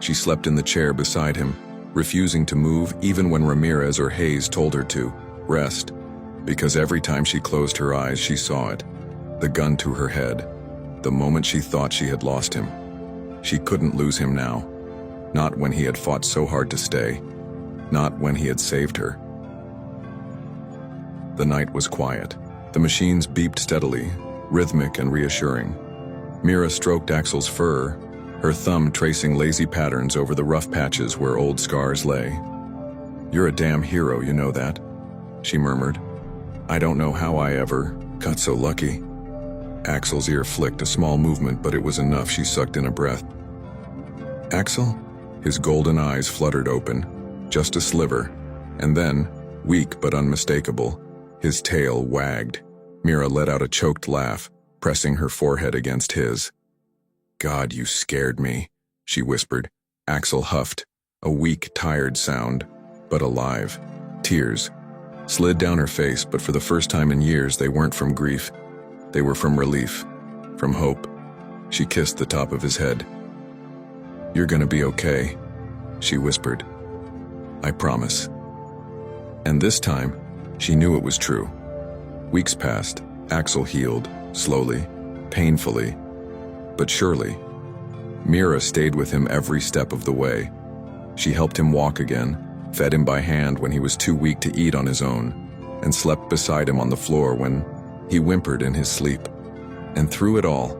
She slept in the chair beside him, refusing to move even when Ramirez or Hayes told her to rest, because every time she closed her eyes she saw it, the gun to her head, the moment she thought she had lost him. She couldn't lose him now, not when he had fought so hard to stay, not when he had saved her. The night was quiet. The machines beeped steadily, rhythmic and reassuring. Mira stroked Axel's fur, her thumb tracing lazy patterns over the rough patches where old scars lay. "You're a damn hero, you know that," she murmured. "I don't know how I ever got so lucky." Axel's ear flicked, a small movement, but it was enough. She sucked in a breath. "Axel?" His golden eyes fluttered open, just a sliver, and then, weak but unmistakable, his tail wagged. Mira let out a choked laugh, pressing her forehead against his. "God, you scared me," she whispered. Axel huffed, a weak, tired sound, but alive. Tears slid down her face, but for the first time in years they weren't from grief. They were from relief, from hope. She kissed the top of his head. "You're gonna be okay," she whispered. "I promise." And this time, she knew it was true. Weeks passed. Axel healed, slowly, painfully, but surely. Mira stayed with him every step of the way. She helped him walk again, fed him by hand when he was too weak to eat on his own, and slept beside him on the floor when he whimpered in his sleep. And through it all,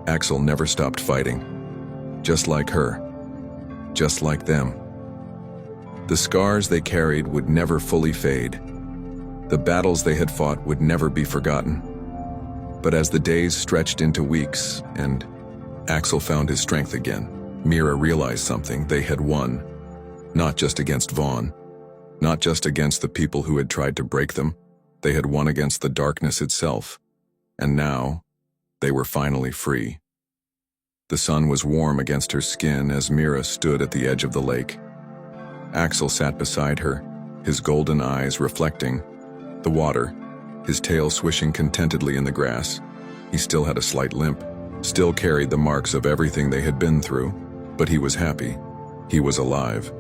Axel never stopped fighting. Just like her. Just like them. The scars they carried would never fully fade. The battles they had fought would never be forgotten. But as the days stretched into weeks and Axel found his strength again, Mira realized something. They had won. Not just against Vaughn. Not just against the people who had tried to break them. They had won against the darkness itself. And now, they were finally free. The sun was warm against her skin as Mira stood at the edge of the lake. Axel sat beside her, his golden eyes reflecting the water, his tail swishing contentedly in the grass. He still had a slight limp, still carried the marks of everything they had been through, but he was happy. He was alive.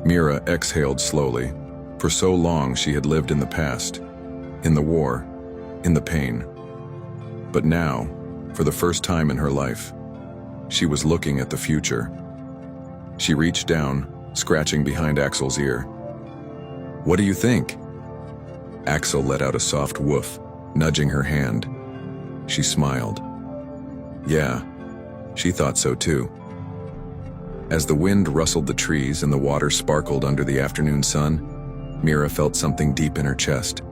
Mira exhaled slowly. For so long she had lived in the past, in the war, in the pain. But now, for the first time in her life, she was looking at the future. She reached down, scratching behind Axel's ear. "What do you think?" Axel let out a soft woof, nudging her hand. She smiled. Yeah, she thought so too. As the wind rustled the trees and the water sparkled under the afternoon sun, Mira felt something deep in her chest.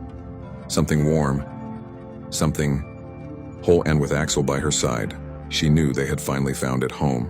Something warm. Something whole, and with Axel by her side, she knew they had finally found it home.